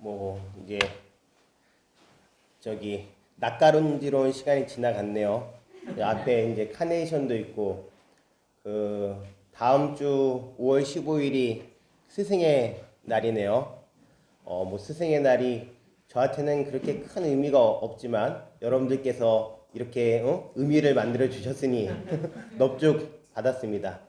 뭐 이제 저기 낯가름지러운 시간이 지나갔네요. 앞에 이제 카네이션도 있고 그 다음 주 5월 15일이 스승의 날이네요. 뭐 스승의 날이 저한테는 그렇게 큰 의미가 없지만 여러분들께서 이렇게 의미를 만들어 주셨으니 넙죽 받았습니다.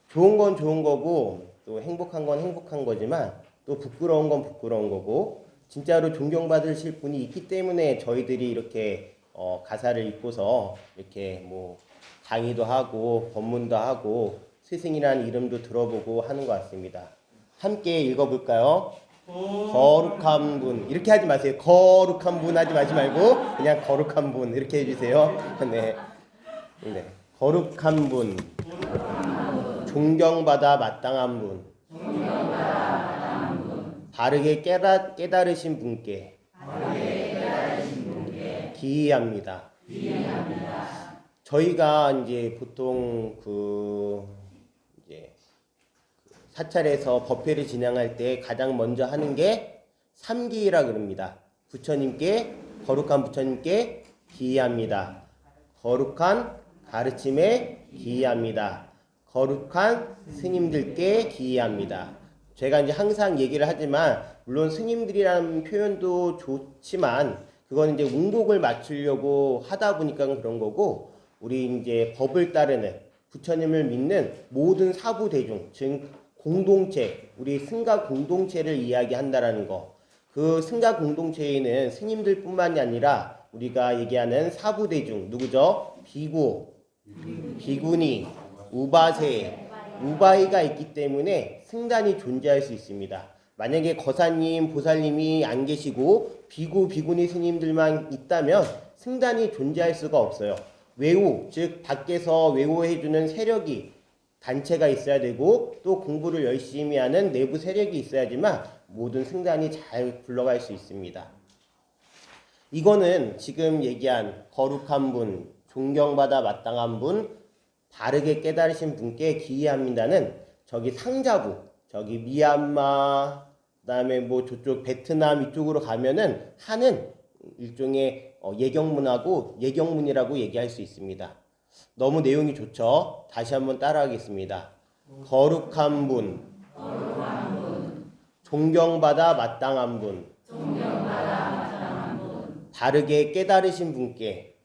좋은 건 좋은 거고 또 행복한 건 행복한 거지만 또 부끄러운 건 부끄러운 거고 진짜로 존경받으실 분이 있기 때문에 저희들이 이렇게 가사를 읽고서 이렇게 뭐 강의도 하고 법문도 하고 스승이라는 이름도 들어보고 하는 것 같습니다. 함께 읽어볼까요? 거룩한 분 이렇게 하지 마세요. 거룩한 분 하지 말고 그냥 거룩한 분 이렇게 해주세요. 네, 네. 거룩한 분, 존경받아 마땅한 분, 바르게 깨달으신 분께 기이합니다. 저희가 이제 보통 이제 사찰에서 법회를 진행할 때 가장 먼저 하는 게 삼기이라 그럽니다. 부처님께 거룩한 부처님께 기이합니다. 거룩한 가르침에 기이합니다. 거룩한 스님들께 기이합니다. 제가 이제 항상 얘기를 하지만 물론 스님들이라는 표현도 좋지만 그건 이제 운곡을 맞추려고 하다 보니까 그런 거고 우리 이제 법을 따르는 부처님을 믿는 모든 사부 대중 즉 공동체 우리 승가 공동체를 이야기한다라는 거. 그 승가 공동체에는 스님들뿐만이 아니라 우리가 얘기하는 사부 대중 누구죠? 비구, 비구니, 우바세, 우바이가 있기 때문에 승단이 존재할 수 있습니다. 만약에 거사님, 보살님이 안 계시고 비구, 비구니 스님들만 있다면 승단이 존재할 수가 없어요. 외우, 즉 밖에서 외우해주는 세력이 단체가 있어야 되고 또 공부를 열심히 하는 내부 세력이 있어야지만 모든 승단이 잘 굴러갈 수 있습니다. 이거는 지금 얘기한 거룩한 분, 존경받아 마땅한 분, 바르게 깨달으신 분께 기이합니다는 저기 상자부, 저기 미얀마, 그다음에 뭐 저쪽 베트남 이쪽으로 가면은 하는 일종의 예경문하고 예경문이라고 얘기할 수 있습니다. 너무 내용이 좋죠? 다시 한번 따라하겠습니다. 거룩한 분, 존경받아 마땅한 분, 바르게 깨달으신 분께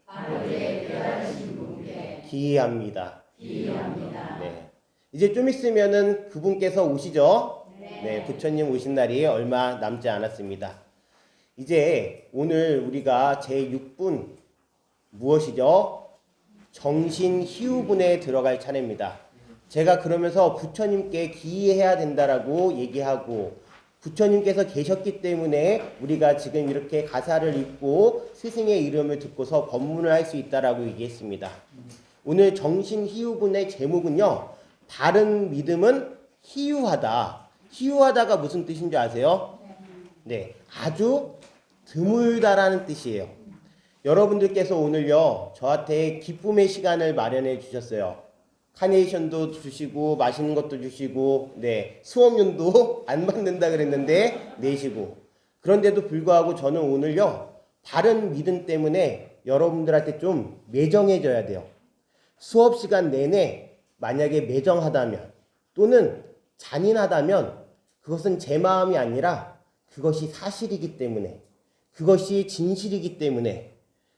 기이합니다. 네. 이제 좀 있으면은 그분께서 오시죠? 네, 부처님 오신 날이 얼마 남지 않았습니다. 이제 오늘 우리가 제6분 무엇이죠? 정신희우분에 들어갈 차례입니다. 제가 그러면서 부처님께 기이해야 된다라고 얘기하고 부처님께서 계셨기 때문에 우리가 지금 이렇게 가사를 읽고 스승의 이름을 듣고서 법문을 할 수 있다라고 얘기했습니다. 오늘 정신희우분의 제목은요. 바른 믿음은 희유하다. 희유하다가 무슨 뜻인지 아세요? 네, 아주 드물다라는 뜻이에요. 여러분들께서 오늘요 저한테 기쁨의 시간을 마련해 주셨어요. 카네이션도 주시고 맛있는 것도 주시고 네 수업료도 안 받는다 그랬는데 내시고 그런데도 불구하고 저는 오늘요 바른 믿음 때문에 여러분들한테 좀 매정해져야 돼요. 수업 시간 내내 만약에 매정하다면 또는 잔인하다면 그것은 제 마음이 아니라 그것이 사실이기 때문에 그것이 진실이기 때문에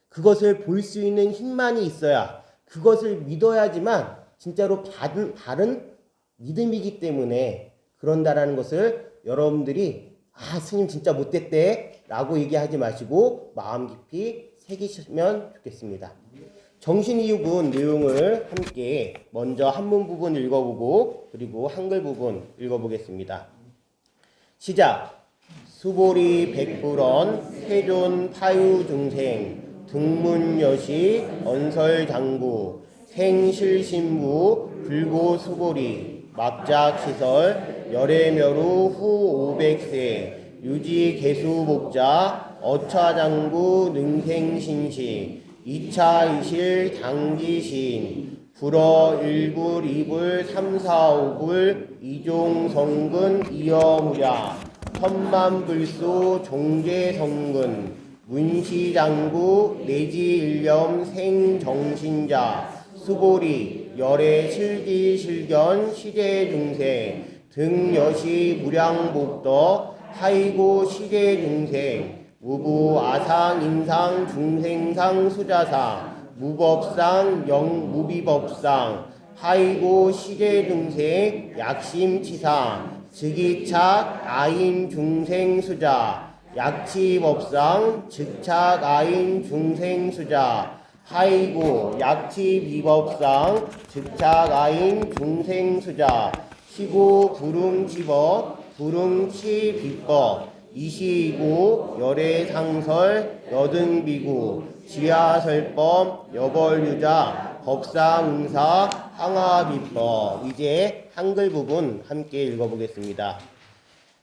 그것을 볼 수 있는 힘만이 있어야 그것을 믿어야지만 진짜로 바른 믿음이기 때문에 그런다라는 것을 여러분들이 스님 진짜 못됐대 라고 얘기하지 마시고 마음 깊이 새기시면 좋겠습니다. 정신이유분 내용을 함께 먼저 한문 부분 읽어보고 그리고 한글 부분 읽어보겠습니다. 시작. 수보리 백불언 세존 파유중생 등문여시 언설장부 생실신부 불고수보리 막작시설 열애멸우 후 500세 유지개수복자 어차장구 능생신시 2차 이실 당기신 불어 1불 2불 3, 4, 5불 이종성근 이어무랴 천만불소 종제성근 문시장구 내지일념 생정신자 수보리 열애 실기실견 시제중생 등여시 무량복덕 하이고 시제중생 무부 아상인상 중생상 수자상 무법상 영무비법상 하이고 시제중생 약심치상 즉이착 아인 중생수자 약치법상 즉착 아인 중생수자 하이고 약치비법상 즉착 아인 중생수자 시고 불응치법 불응치비법 이시이고 열애상설 여등비구 지하설법 여벌유자 법상응사 항화비법. 이제 한글 부분 함께 읽어보겠습니다.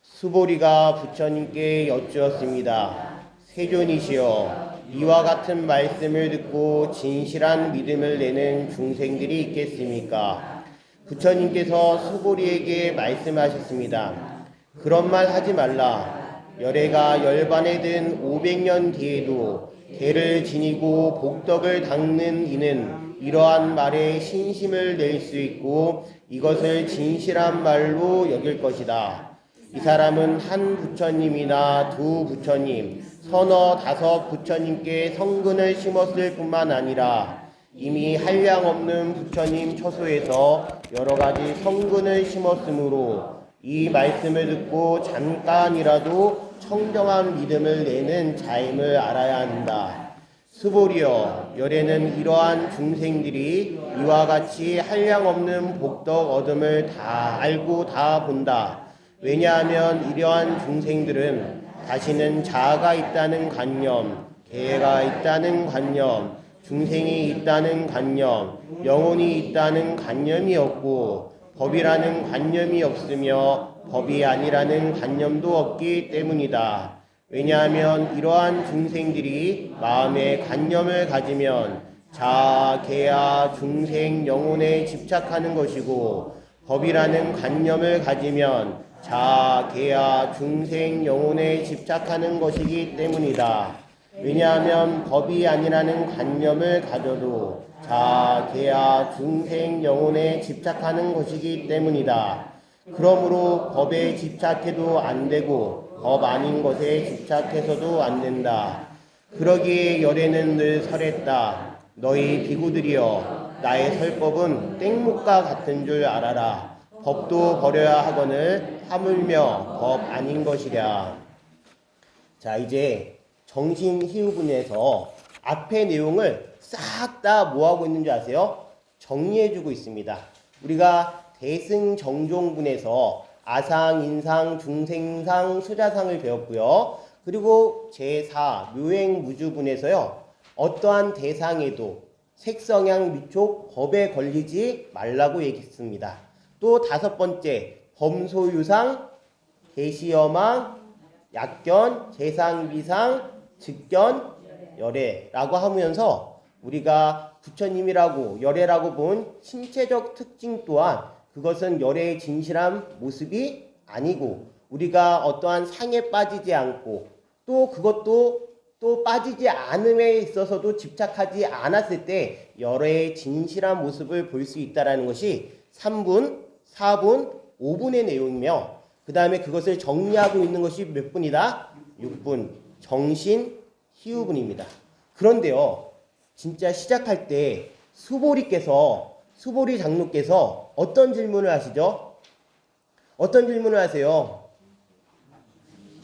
수보리가 부처님께 여쭈었습니다. 세존이시여, 이와 같은 말씀을 듣고 진실한 믿음을 내는 중생들이 있겠습니까? 부처님께서 수보리에게 말씀하셨습니다. 그런 말 하지 말라. 열애가 열반에 든 500년 뒤에도 개를 지니고 복덕을 닦는 이는 이러한 말에 신심을 낼 수 있고 이것을 진실한 말로 여길 것이다. 이 사람은 한 부처님이나 두 부처님, 서너 다섯 부처님께 성근을 심었을 뿐만 아니라 이미 한량없는 부처님 처소에서 여러 가지 성근을 심었으므로 이 말씀을 듣고 잠깐이라도 청정한 믿음을 내는 자임을 알아야 한다. 수보리여, 열애는 이러한 중생들이 이와 같이 한량없는 복덕 얻음을 다 알고 다 본다. 왜냐하면 이러한 중생들은 다시는 자아가 있다는 관념, 개가 있다는 관념, 중생이 있다는 관념, 영혼이 있다는 관념이 없고 법이라는 관념이 없으며 법이 아니라는 관념도 없기 때문이다. 왜냐하면 이러한 중생들이 마음에 관념을 가지면 자아, 개아, 중생, 영혼에 집착하는 것이고 법이라는 관념을 가지면 자아, 개아, 중생, 영혼에 집착하는 것이기 때문이다. 왜냐하면 법이 아니라는 관념을 가져도 자아, 개아, 중생, 영혼에 집착하는 것이기 때문이다. 그러므로 법에 집착해도 안 되고 법 아닌 것에 집착해서도 안 된다. 그러기에 열애는 늘 설했다. 너희 비구들이여, 나의 설법은 땡목과 같은 줄 알아라. 법도 버려야 하거늘 하물며 법 아닌 것이랴. 자, 이제 정신희우분에서 앞의 내용을 싹 다 뭐하고 있는지 아세요? 정리해주고 있습니다. 우리가 대승정종분에서 아상, 인상, 중생상, 수자상을 배웠고요. 그리고 제4 묘행무주분에서요. 어떠한 대상에도 색성향 미촉 법에 걸리지 말라고 얘기했습니다. 또 다섯 번째 범소유상, 계시여망, 약견, 재상비상, 즉견, 열애라고 하면서 우리가 부처님이라고 열애라고 본 신체적 특징 또한 그것은 열애의 진실한 모습이 아니고 우리가 어떠한 상에 빠지지 않고 또 그것도 또 빠지지 않음에 있어서도 집착하지 않았을 때 열애의 진실한 모습을 볼 수 있다는 것이 3분, 4분, 5분의 내용이며 그 다음에 그것을 정리하고 있는 것이 몇 분이다? 6분, 정신 희우분입니다. 그런데요, 진짜 시작할 때 수보리 장로께서 어떤 질문을 하시죠? 어떤 질문을 하세요?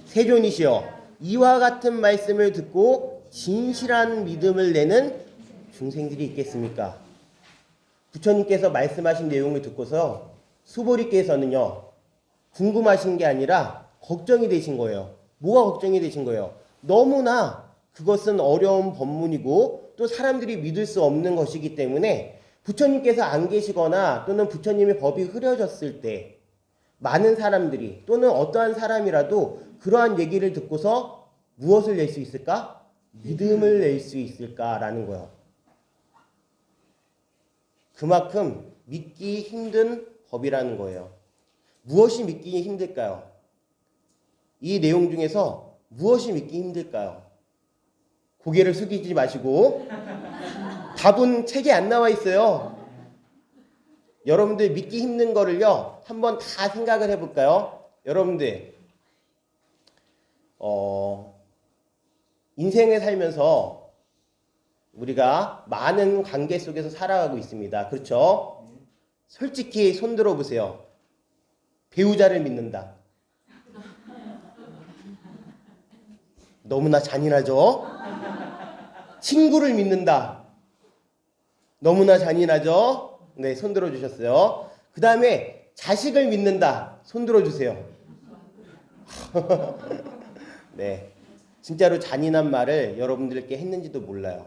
세존이시여, 이와 같은 말씀을 듣고 진실한 믿음을 내는 중생들이 있겠습니까? 부처님께서 말씀하신 내용을 듣고서 수보리께서는요, 궁금하신 게 아니라 걱정이 되신 거예요. 뭐가 걱정이 되신 거예요? 너무나 그것은 어려운 법문이고 또 사람들이 믿을 수 없는 것이기 때문에 부처님께서 안 계시거나 또는 부처님의 법이 흐려졌을 때 많은 사람들이 또는 어떠한 사람이라도 그러한 얘기를 듣고서 무엇을 낼 수 있을까? 믿음을 낼 수 있을까라는 거예요. 그만큼 믿기 힘든 법이라는 거예요. 무엇이 믿기 힘들까요? 이 내용 중에서 무엇이 믿기 힘들까요? 고개를 숙이지 마시고 답은 책에 안 나와 있어요. 여러분들 믿기 힘든 거를요 한번 다 생각을 해볼까요? 여러분들 인생을 살면서 우리가 많은 관계 속에서 살아가고 있습니다. 그렇죠? 솔직히 손 들어보세요. 배우자를 믿는다. 너무나 잔인하죠? 친구를 믿는다. 너무나 잔인하죠? 네, 손 들어주셨어요. 그 다음에 자식을 믿는다. 손 들어주세요. 네, 진짜로 잔인한 말을 여러분들께 했는지도 몰라요.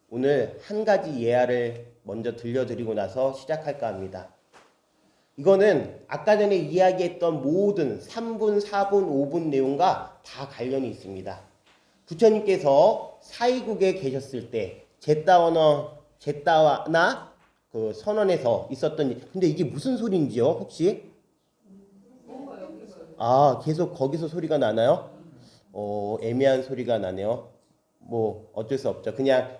오늘 한 가지 예화를 먼저 들려드리고 나서 시작할까 합니다. 이거는 아까 전에 이야기했던 모든 3분, 4분, 5분 내용과 다 관련이 있습니다. 부처님께서 사이국에 계셨을 때 제따와나 그 선원에서 있었던 일, 근데 이게 무슨 소리인지요 혹시? 아, 계속 거기서 소리가 나나요? 애매한 소리가 나네요. 뭐 어쩔 수 없죠. 그냥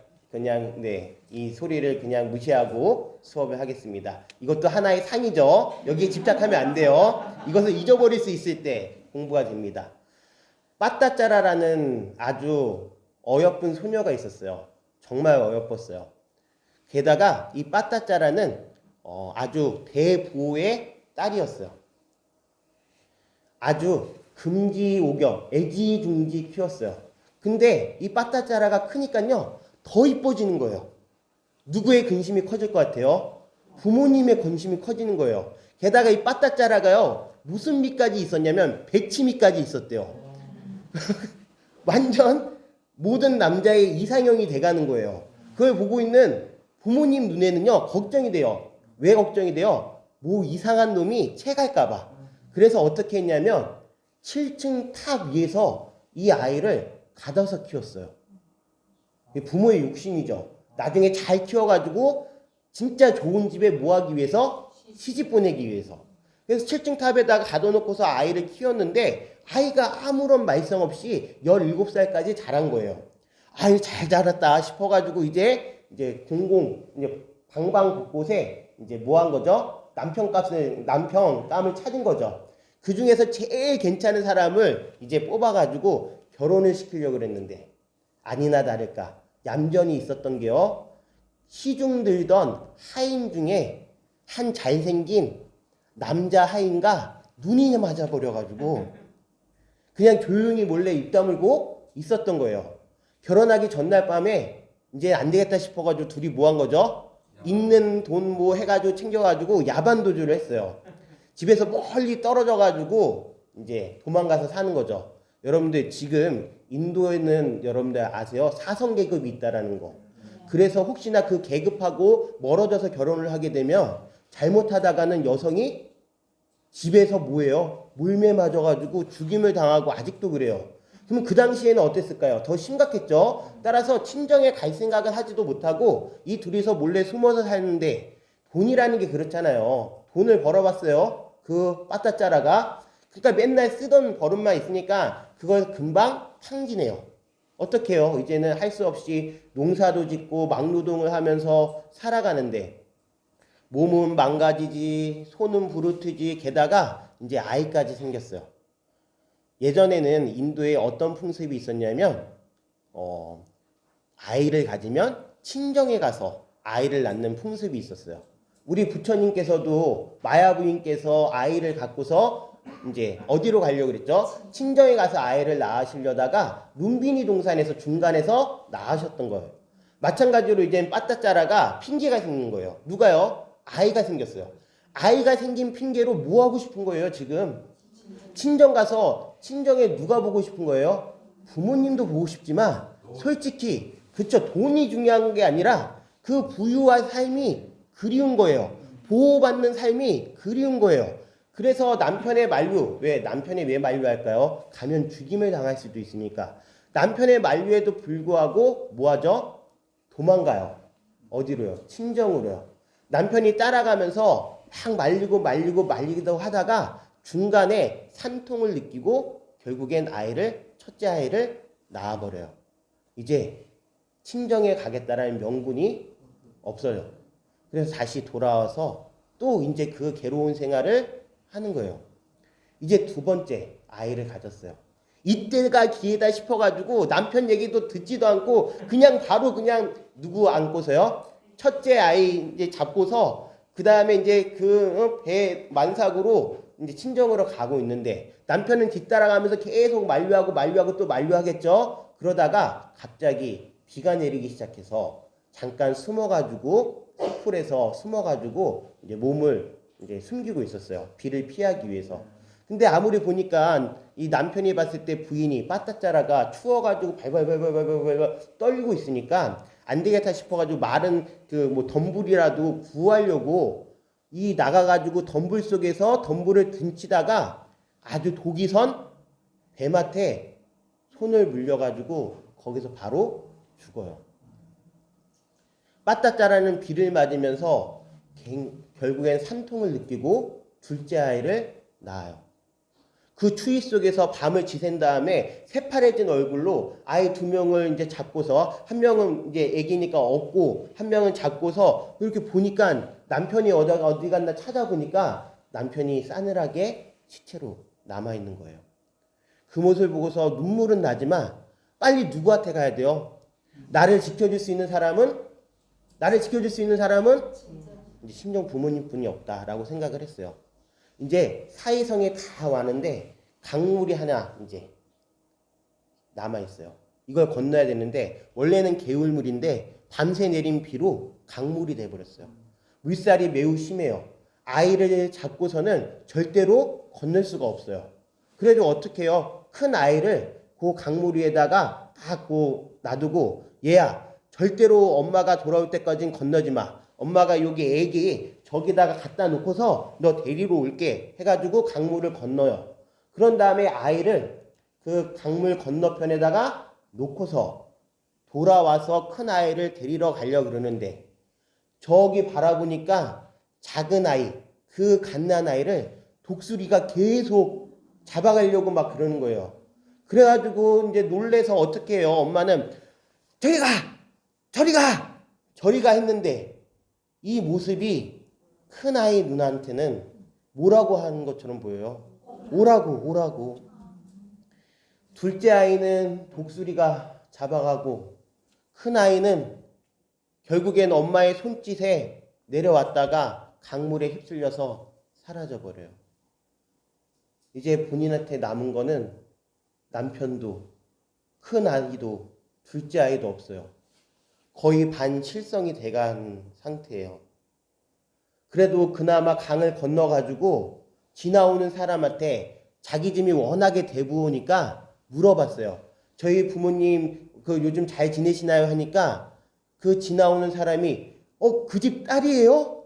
네, 이 소리를 그냥 무시하고 수업을 하겠습니다. 이것도 하나의 상이죠. 여기에 집착하면 안 돼요. 이것을 잊어버릴 수 있을 때 공부가 됩니다. 빠따짜라라는 아주 어여쁜 소녀가 있었어요. 정말 어여뻤어요. 게다가 이 빠따짜라는 아주 대부의 딸이었어요. 아주 금지오경, 애지중지 키웠어요. 근데 이 빠따짜라가 크니까요 더 이뻐지는 거예요. 누구의 근심이 커질 것 같아요? 부모님의 근심이 커지는 거예요. 게다가 이 빠따짜라가요 무슨 미까지 있었냐면 백치미까지 있었대요. 완전 모든 남자의 이상형이 돼가는 거예요. 그걸 보고 있는 부모님 눈에는요 걱정이 돼요. 왜 걱정이 돼요? 뭐 이상한 놈이 채갈까봐. 그래서 어떻게 했냐면 7층 탑 위에서 이 아이를 가둬서 키웠어요. 부모의 욕심이죠. 나중에 잘 키워가지고 진짜 좋은 집에 뭐 하기 위해서? 시집 보내기 위해서. 그래서 7층 탑에다가 가둬놓고서 아이를 키웠는데 아이가 아무런 말썽 없이 17살까지 자란 거예요. 아유 잘 자랐다 싶어가지고 이제 방방 곳곳에 이제 뭐 한 거죠? 남편감을 찾은 거죠. 그 중에서 제일 괜찮은 사람을 이제 뽑아가지고 결혼을 시키려고 그랬는데 아니나 다를까 얌전히 있었던 게요. 시중 들던 하인 중에 한 잘생긴 남자 하인과 눈이 맞아버려가지고 그냥 조용히 몰래 입 다물고 있었던 거예요. 결혼하기 전날 밤에 이제 안 되겠다 싶어가지고 둘이 뭐 한 거죠? 있는 돈 뭐 해가지고 챙겨가지고 야반 도주를 했어요. 집에서 멀리 떨어져가지고 이제 도망가서 사는 거죠. 여러분들 지금 인도에는 여러분들 아세요? 사성 계급이 있다라는 거. 그래서 혹시나 그 계급하고 멀어져서 결혼을 하게 되면 잘못하다가는 여성이 집에서 뭐예요? 물매 맞아가지고 죽임을 당하고 아직도 그래요. 그럼 그 당시에는 어땠을까요? 더 심각했죠. 따라서 친정에 갈 생각을 하지도 못하고 이 둘이서 몰래 숨어서 살는데 돈이라는 게 그렇잖아요. 돈을 벌어봤어요. 그 빠따짜라가. 그러니까 맨날 쓰던 버릇만 있으니까 그걸 금방 탕진해요. 어떻게 해요? 이제는 할 수 없이 농사도 짓고 막노동을 하면서 살아가는데 몸은 망가지지 손은 부르트지 게다가 이제 아이까지 생겼어요. 예전에는 인도에 어떤 풍습이 있었냐면 아이를 가지면 친정에 가서 아이를 낳는 풍습이 있었어요. 우리 부처님께서도 마야부인께서 아이를 갖고서 이제 어디로 가려고 그랬죠? 친정에 가서 아이를 낳으시려다가 룸비니 동산에서 중간에서 낳으셨던 거예요. 마찬가지로 이제 빠따짜라가 핑계가 생긴 거예요. 누가요? 아이가 생겼어요. 아이가 생긴 핑계로 뭐 하고 싶은 거예요 지금? 친정 가서 친정에 누가 보고 싶은 거예요? 부모님도 보고 싶지만 솔직히 그쵸 돈이 중요한 게 아니라 그 부유한 삶이 그리운 거예요. 보호받는 삶이 그리운 거예요. 그래서 남편의 만류, 남편이 왜 만류할까요? 가면 죽임을 당할 수도 있으니까. 남편의 만류에도 불구하고 뭐하죠? 도망가요. 어디로요? 친정으로요. 남편이 따라가면서 막 말리기도 하다가 중간에 산통을 느끼고 결국엔 첫째 아이를 낳아버려요. 이제 친정에 가겠다라는 명분이 없어요. 그래서 다시 돌아와서 또 이제 그 괴로운 생활을 하는 거예요. 이제 두 번째 아이를 가졌어요. 이때가 기회다 싶어가지고 남편 얘기도 듣지도 않고 그냥 바로 그냥 누구 안고서요. 첫째 아이 이제 잡고서 그 다음에 이제 그 배 만삭으로 이제 친정으로 가고 있는데 남편은 뒤따라가면서 계속 만류하고 또 만류하겠죠. 그러다가 갑자기 비가 내리기 시작해서 잠깐 숨어가지고 숲풀에서 숨어가지고 이제 몸을 이제 숨기고 있었어요. 비를 피하기 위해서. 근데 아무리 보니까 이 남편이 봤을 때 부인이 빠따짜라가 추워가지고 발발발발발발 떨리고 있으니까 안 되겠다 싶어가지고 마른 그 뭐 덤불이라도 구하려고 이 나가가지고 덤불 속에서 덤불을 등치다가 아주 독이 선 뱀한테 손을 물려가지고 거기서 바로 죽어요. 빠따짜라는 비를 맞으면서 결국엔 산통을 느끼고 둘째 아이를 낳아요. 그 추위 속에서 밤을 지샌 다음에 새파래진 얼굴로 아이 두 명을 이제 잡고서 한 명은 이제 애기니까 업고 한 명은 잡고서 이렇게 보니까 남편이 어디 갔나 찾아보니까 남편이 싸늘하게 시체로 남아있는 거예요. 그 모습을 보고서 눈물은 나지만 빨리 누구한테 가야 돼요? 나를 지켜줄 수 있는 사람은 이제 친정 부모님뿐이 없다라고 생각을 했어요. 이제 사이성에 다 왔는데 강물이 하나 이제 남아있어요. 이걸 건너야 되는데 원래는 개울물인데 밤새 내린 비로 강물이 돼버렸어요. 물살이 매우 심해요. 아이를 잡고서는 절대로 건널 수가 없어요. 그래도 어떻게 해요? 큰 아이를 그 강물 위에다가 딱 놔두고 얘야 절대로 엄마가 돌아올 때까지는 건너지 마. 엄마가 여기 애기 저기다가 갖다 놓고서 너 데리러 올게 해가지고 강물을 건너요. 그런 다음에 아이를 그 강물 건너편에다가 놓고서 돌아와서 큰 아이를 데리러 가려고 그러는데 저기 바라보니까 작은 아이, 그 갓난 아이를 독수리가 계속 잡아가려고 막 그러는 거예요. 그래가지고 이제 놀래서 어떻게 해요? 엄마는 저리 가! 저리 가! 저리 가 했는데 이 모습이 큰아이 누나한테는 뭐라고 하는 것처럼 보여요. 오라고. 둘째 아이는 독수리가 잡아가고 큰아이는 결국엔 엄마의 손짓에 내려왔다가 강물에 휩쓸려서 사라져버려요. 이제 본인한테 남은 거는 남편도 큰아이도 둘째 아이도 없어요. 거의 반실성이 돼간 상태예요. 그래도 그나마 강을 건너가지고 지나오는 사람한테 자기 짐이 워낙에 대부우니까 물어봤어요. 저희 부모님 그 요즘 잘 지내시나요? 하니까 그 지나오는 사람이 그 집 딸이에요?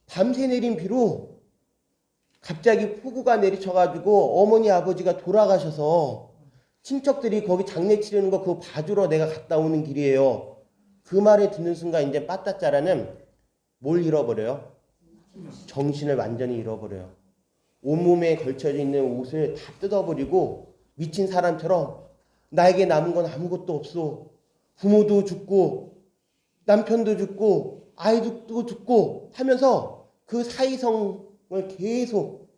밤새 내린 비로 갑자기 폭우가 내리쳐가지고 어머니 아버지가 돌아가셔서 친척들이 거기 장례 치르는 거 그거 봐주러 내가 갔다 오는 길이에요. 그 말을 듣는 순간 이제 빠따짜라는 뭘 잃어버려요? 정신을 완전히 잃어버려요. 온몸에 걸쳐져 있는 옷을 다 뜯어버리고 미친 사람처럼 나에게 남은 건 아무것도 없어. 부모도 죽고 남편도 죽고 아이도 죽고 하면서 그 사이성을 계속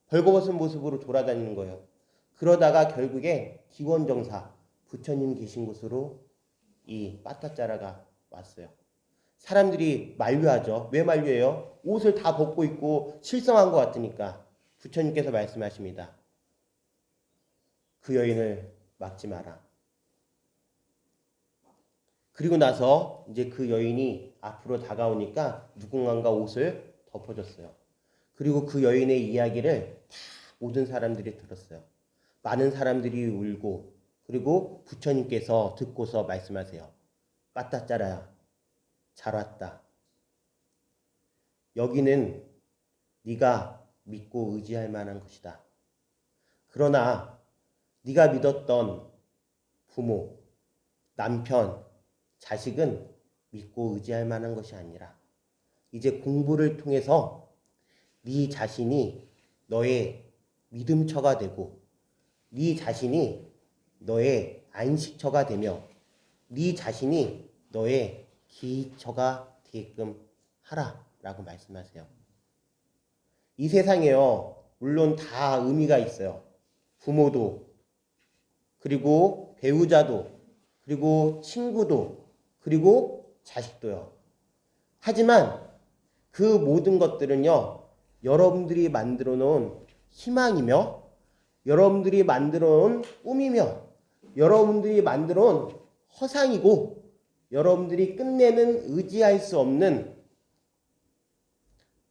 벌거벗은 모습으로 돌아다니는 거예요. 그러다가 결국에 기원정사 부처님 계신 곳으로 이 빠따짜라가 왔어요. 사람들이 만류하죠. 왜 만류해요? 옷을 다 벗고 있고 실성한 것 같으니까. 부처님께서 말씀하십니다. 그 여인을 막지 마라. 그리고 나서 이제 그 여인이 앞으로 다가오니까 누군가가 옷을 덮어줬어요. 그리고 그 여인의 이야기를 다 모든 사람들이 들었어요. 많은 사람들이 울고 그리고 부처님께서 듣고서 말씀하세요. 빠따짜라야, 잘 왔다. 여기는 네가 믿고 의지할 만한 것이다. 그러나 네가 믿었던 부모, 남편, 자식은 믿고 의지할 만한 것이 아니라 이제 공부를 통해서 네 자신이 너의 믿음처가 되고 네 자신이 너의 안식처가 되며 네 자신이 너의 기처가 되게끔 하라라고 말씀하세요. 이 세상에요, 물론 다 의미가 있어요. 부모도, 그리고 배우자도, 그리고 친구도, 그리고 자식도요. 하지만 그 모든 것들은요, 여러분들이 만들어 놓은 희망이며, 여러분들이 만들어 놓은 꿈이며, 여러분들이 만들어 놓은 허상이고, 여러분들이 끝내는 의지할 수 없는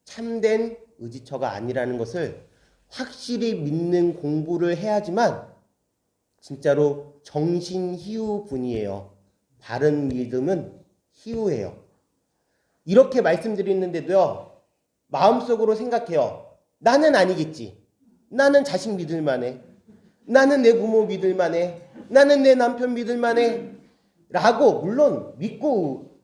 참된 의지처가 아니라는 것을 확실히 믿는 공부를 해야지만 진짜로 정신희우분이에요. 바른 믿음은 희우예요. 이렇게 말씀드리는데도요, 마음속으로 생각해요. 나는 아니겠지. 나는 자식 믿을만해. 나는 내 부모 믿을만해. 나는 내 남편 믿을만해. 라고 물론 믿고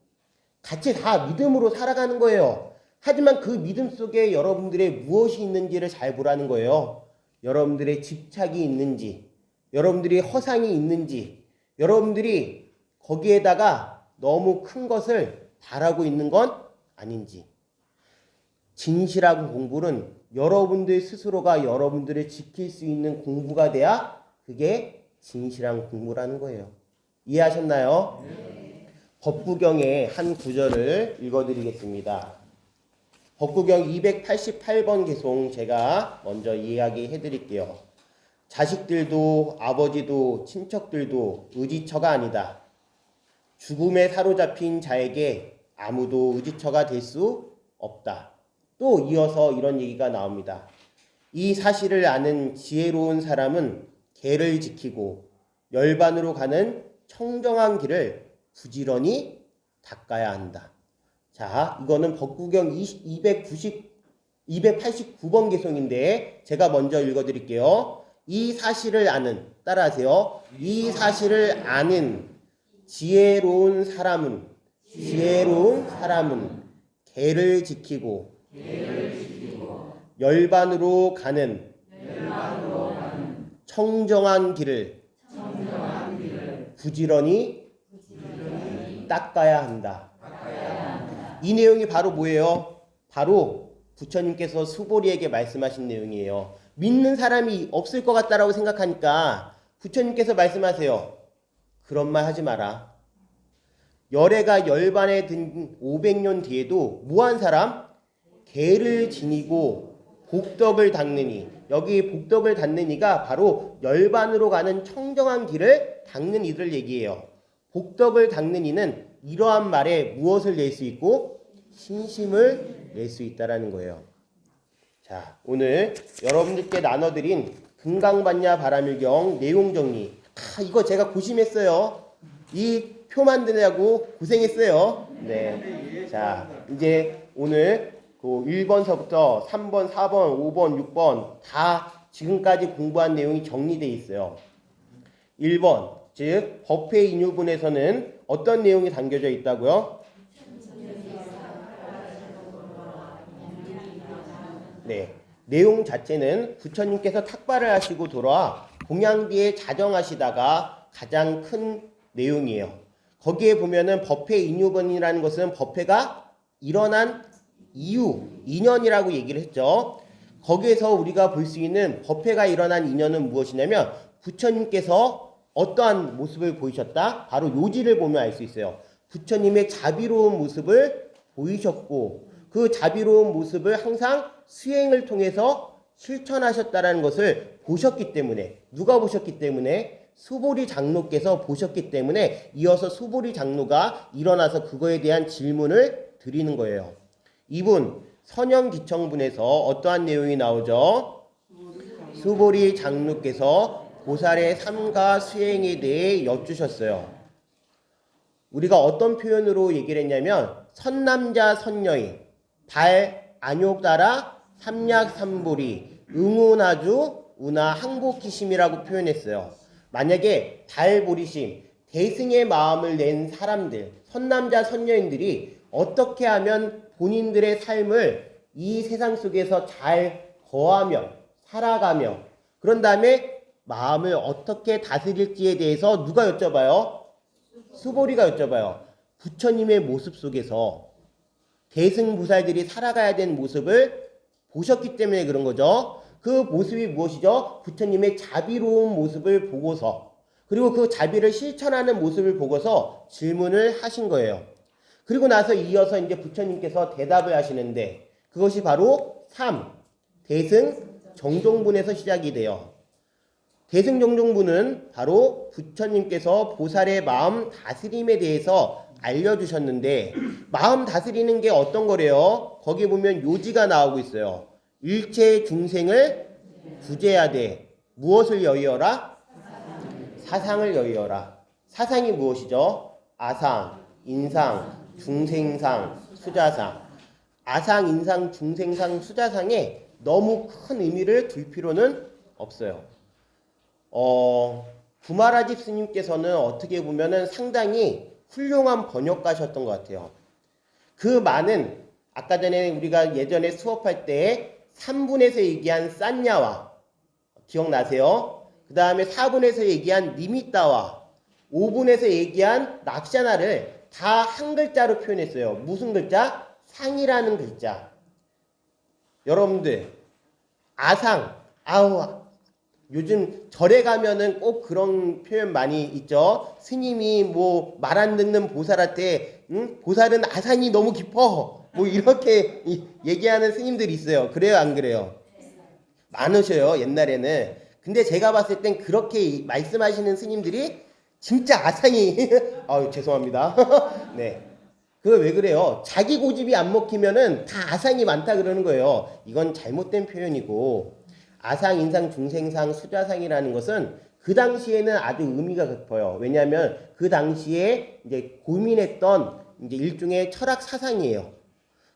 같이 다 믿음으로 살아가는 거예요. 하지만 그 믿음 속에 여러분들의 무엇이 있는지를 잘 보라는 거예요. 여러분들의 집착이 있는지, 여러분들이 허상이 있는지, 여러분들이 거기에다가 너무 큰 것을 바라고 있는 건 아닌지. 진실한 공부는 여러분들 스스로가 여러분들을 지킬 수 있는 공부가 돼야 그게 진실한 공부라는 거예요. 이해하셨나요? 네. 법구경의 한 구절을 읽어드리겠습니다. 법구경 288번 개송 제가 먼저 이야기해 드릴게요. 자식들도 아버지도 친척들도 의지처가 아니다. 죽음에 사로잡힌 자에게 아무도 의지처가 될 수 없다. 또 이어서 이런 얘기가 나옵니다. 이 사실을 아는 지혜로운 사람은 계를 지키고 열반으로 가는 청정한 길을 부지런히 닦아야 한다. 자, 이거는 법구경 289번 개송인데 제가 먼저 읽어드릴게요. 이 사실을 아는, 따라하세요. 이 사실을 아는 지혜로운 사람은 계를 지키고 열반으로 가는 청정한 길을 부지런히 닦아야 한다. 이 내용이 바로 뭐예요? 바로 부처님께서 수보리에게 말씀하신 내용이에요. 믿는 사람이 없을 것 같다라고 생각하니까 부처님께서 말씀하세요. 그런 말 하지 마라. 열애가 열반에 든 500년 뒤에도 뭐한 사람? 계를 지니고 복덕을 닦느니. 여기 복덕을 닦는 이가 바로 열반으로 가는 청정한 길을 닦는 이들 얘기해요. 복덕을 닦는 이는 이러한 말에 무엇을 낼 수 있고 신심을 낼 수 있다라는 거예요. 자, 오늘 여러분들께 나눠드린 금강반야 바라밀경 내용 정리. 이거 제가 고심했어요. 이 표 만드느라고 고생했어요. 네. 자, 이제 오늘 그 1번서부터 3번, 4번, 5번, 6번 다 지금까지 공부한 내용이 정리되어 있어요. 1번, 즉 법회 인유분에서는 어떤 내용이 담겨져 있다고요? 네. 내용 자체는 부처님께서 탁발을 하시고 돌아와 공양비에 자정하시다가 가장 큰 내용이에요. 거기에 보면은 법회 인유분이라는 것은 법회가 일어난 이유, 인연이라고 얘기를 했죠. 거기에서 우리가 볼 수 있는 법회가 일어난 인연은 무엇이냐면 부처님께서 어떠한 모습을 보이셨다? 바로 요지를 보면 알 수 있어요. 부처님의 자비로운 모습을 보이셨고 그 자비로운 모습을 항상 수행을 통해서 실천하셨다라는 것을 보셨기 때문에, 누가 보셨기 때문에? 수보리 장로께서 보셨기 때문에 이어서 수보리 장로가 일어나서 그거에 대한 질문을 드리는 거예요. 이분 선영기청분에서 어떠한 내용이 나오죠? 수보리 장로께서 보살의 삶과 수행에 대해 여쭈셨어요. 우리가 어떤 표현으로 얘기를 했냐면 선남자 선여인 발 안욕따라 삼약삼보리 응운아주 우나 항복기심이라고 표현했어요. 만약에 달보리심, 대승의 마음을 낸 사람들, 선남자 선여인들이 어떻게 하면 본인들의 삶을 이 세상 속에서 잘 거하며 살아가며 그런 다음에 마음을 어떻게 다스릴지에 대해서 누가 여쭤봐요? 수보리가 여쭤봐요. 부처님의 모습 속에서 대승보살들이 살아가야 되는 모습을 보셨기 때문에 그런 거죠. 그 모습이 무엇이죠? 부처님의 자비로운 모습을 보고서, 그리고 그 자비를 실천하는 모습을 보고서 질문을 하신 거예요. 그리고 나서 이어서 이제 부처님께서 대답을 하시는데, 그것이 바로 3. 대승 정종분에서 시작이 돼요. 대승 정종분은 바로 부처님께서 보살의 마음 다스림에 대해서 알려주셨는데, 마음 다스리는 게 어떤 거래요? 거기 보면 요지가 나오고 있어요. 일체 중생을 구제하되 무엇을 여의어라? 사상을 여의어라. 사상이 무엇이죠? 아상, 인상, 중생상, 수자상. 아상, 인상, 중생상, 수자상에 너무 큰 의미를 둘 필요는 없어요. 구마라집 스님께서는 어떻게 보면은 상당히 훌륭한 번역가셨던 것 같아요. 그 많은, 아까 전에 우리가 예전에 수업할 때 3분에서 얘기한 싼냐와, 기억나세요? 그 다음에 4분에서 얘기한 니미따와 5분에서 얘기한 락샤나를 다 한 글자로 표현했어요. 무슨 글자? 상이라는 글자. 여러분들, 아상, 아우, 요즘 절에 가면은 꼭 그런 표현 많이 있죠. 스님이 뭐 말 안 듣는 보살한테 보살은 아상이 너무 깊어, 뭐 이렇게 얘기하는 스님들이 있어요. 그래요, 안 그래요? 많으셔요, 옛날에는. 근데 제가 봤을 땐 그렇게 말씀하시는 스님들이 진짜 아상이 아유, 죄송합니다. 네. 그거 왜 그래요? 자기 고집이 안 먹히면은 다 아상이 많다 그러는 거예요. 이건 잘못된 표현이고, 아상, 인상, 중생상, 수자상이라는 것은 그 당시에는 아주 의미가 깊어요. 왜냐하면 그 당시에 이제 고민했던 이제 일종의 철학 사상이에요.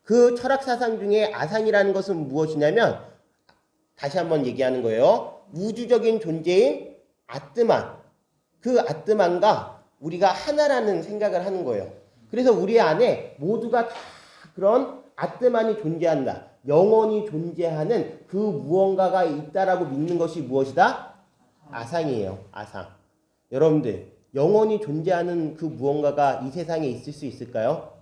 그 철학 사상 중에 아상이라는 것은 무엇이냐면, 다시 한번 얘기하는 거예요. 우주적인 존재인 아뜨만, 그 아뜨만과 우리가 하나라는 생각을 하는 거예요. 그래서 우리 안에 모두가 다 그런 아뜨만이 존재한다, 영원히 존재하는 그 무언가가 있다라고 믿는 것이 무엇이다? 아상이에요. 아상. 여러분들, 영원히 존재하는 그 무언가가 이 세상에 있을 수 있을까요?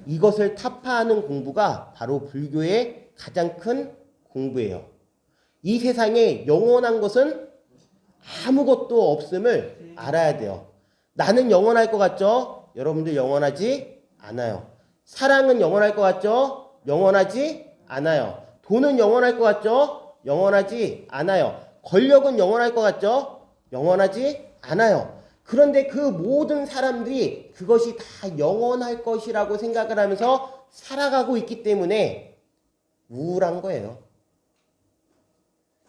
이것을 타파하는 공부가 바로 불교의 가장 큰 공부예요. 이 세상에 영원한 것은 아무것도 없음을 알아야 돼요. 나는 영원할 것 같죠? 여러분들 영원하지 않아요. 사랑은 영원할 것 같죠? 영원하지 않아요. 돈은 영원할 것 같죠? 영원하지 않아요. 권력은 영원할 것 같죠? 영원하지 않아요. 그런데 그 모든 사람들이 그것이 다 영원할 것이라고 생각을 하면서 살아가고 있기 때문에 우울한 거예요.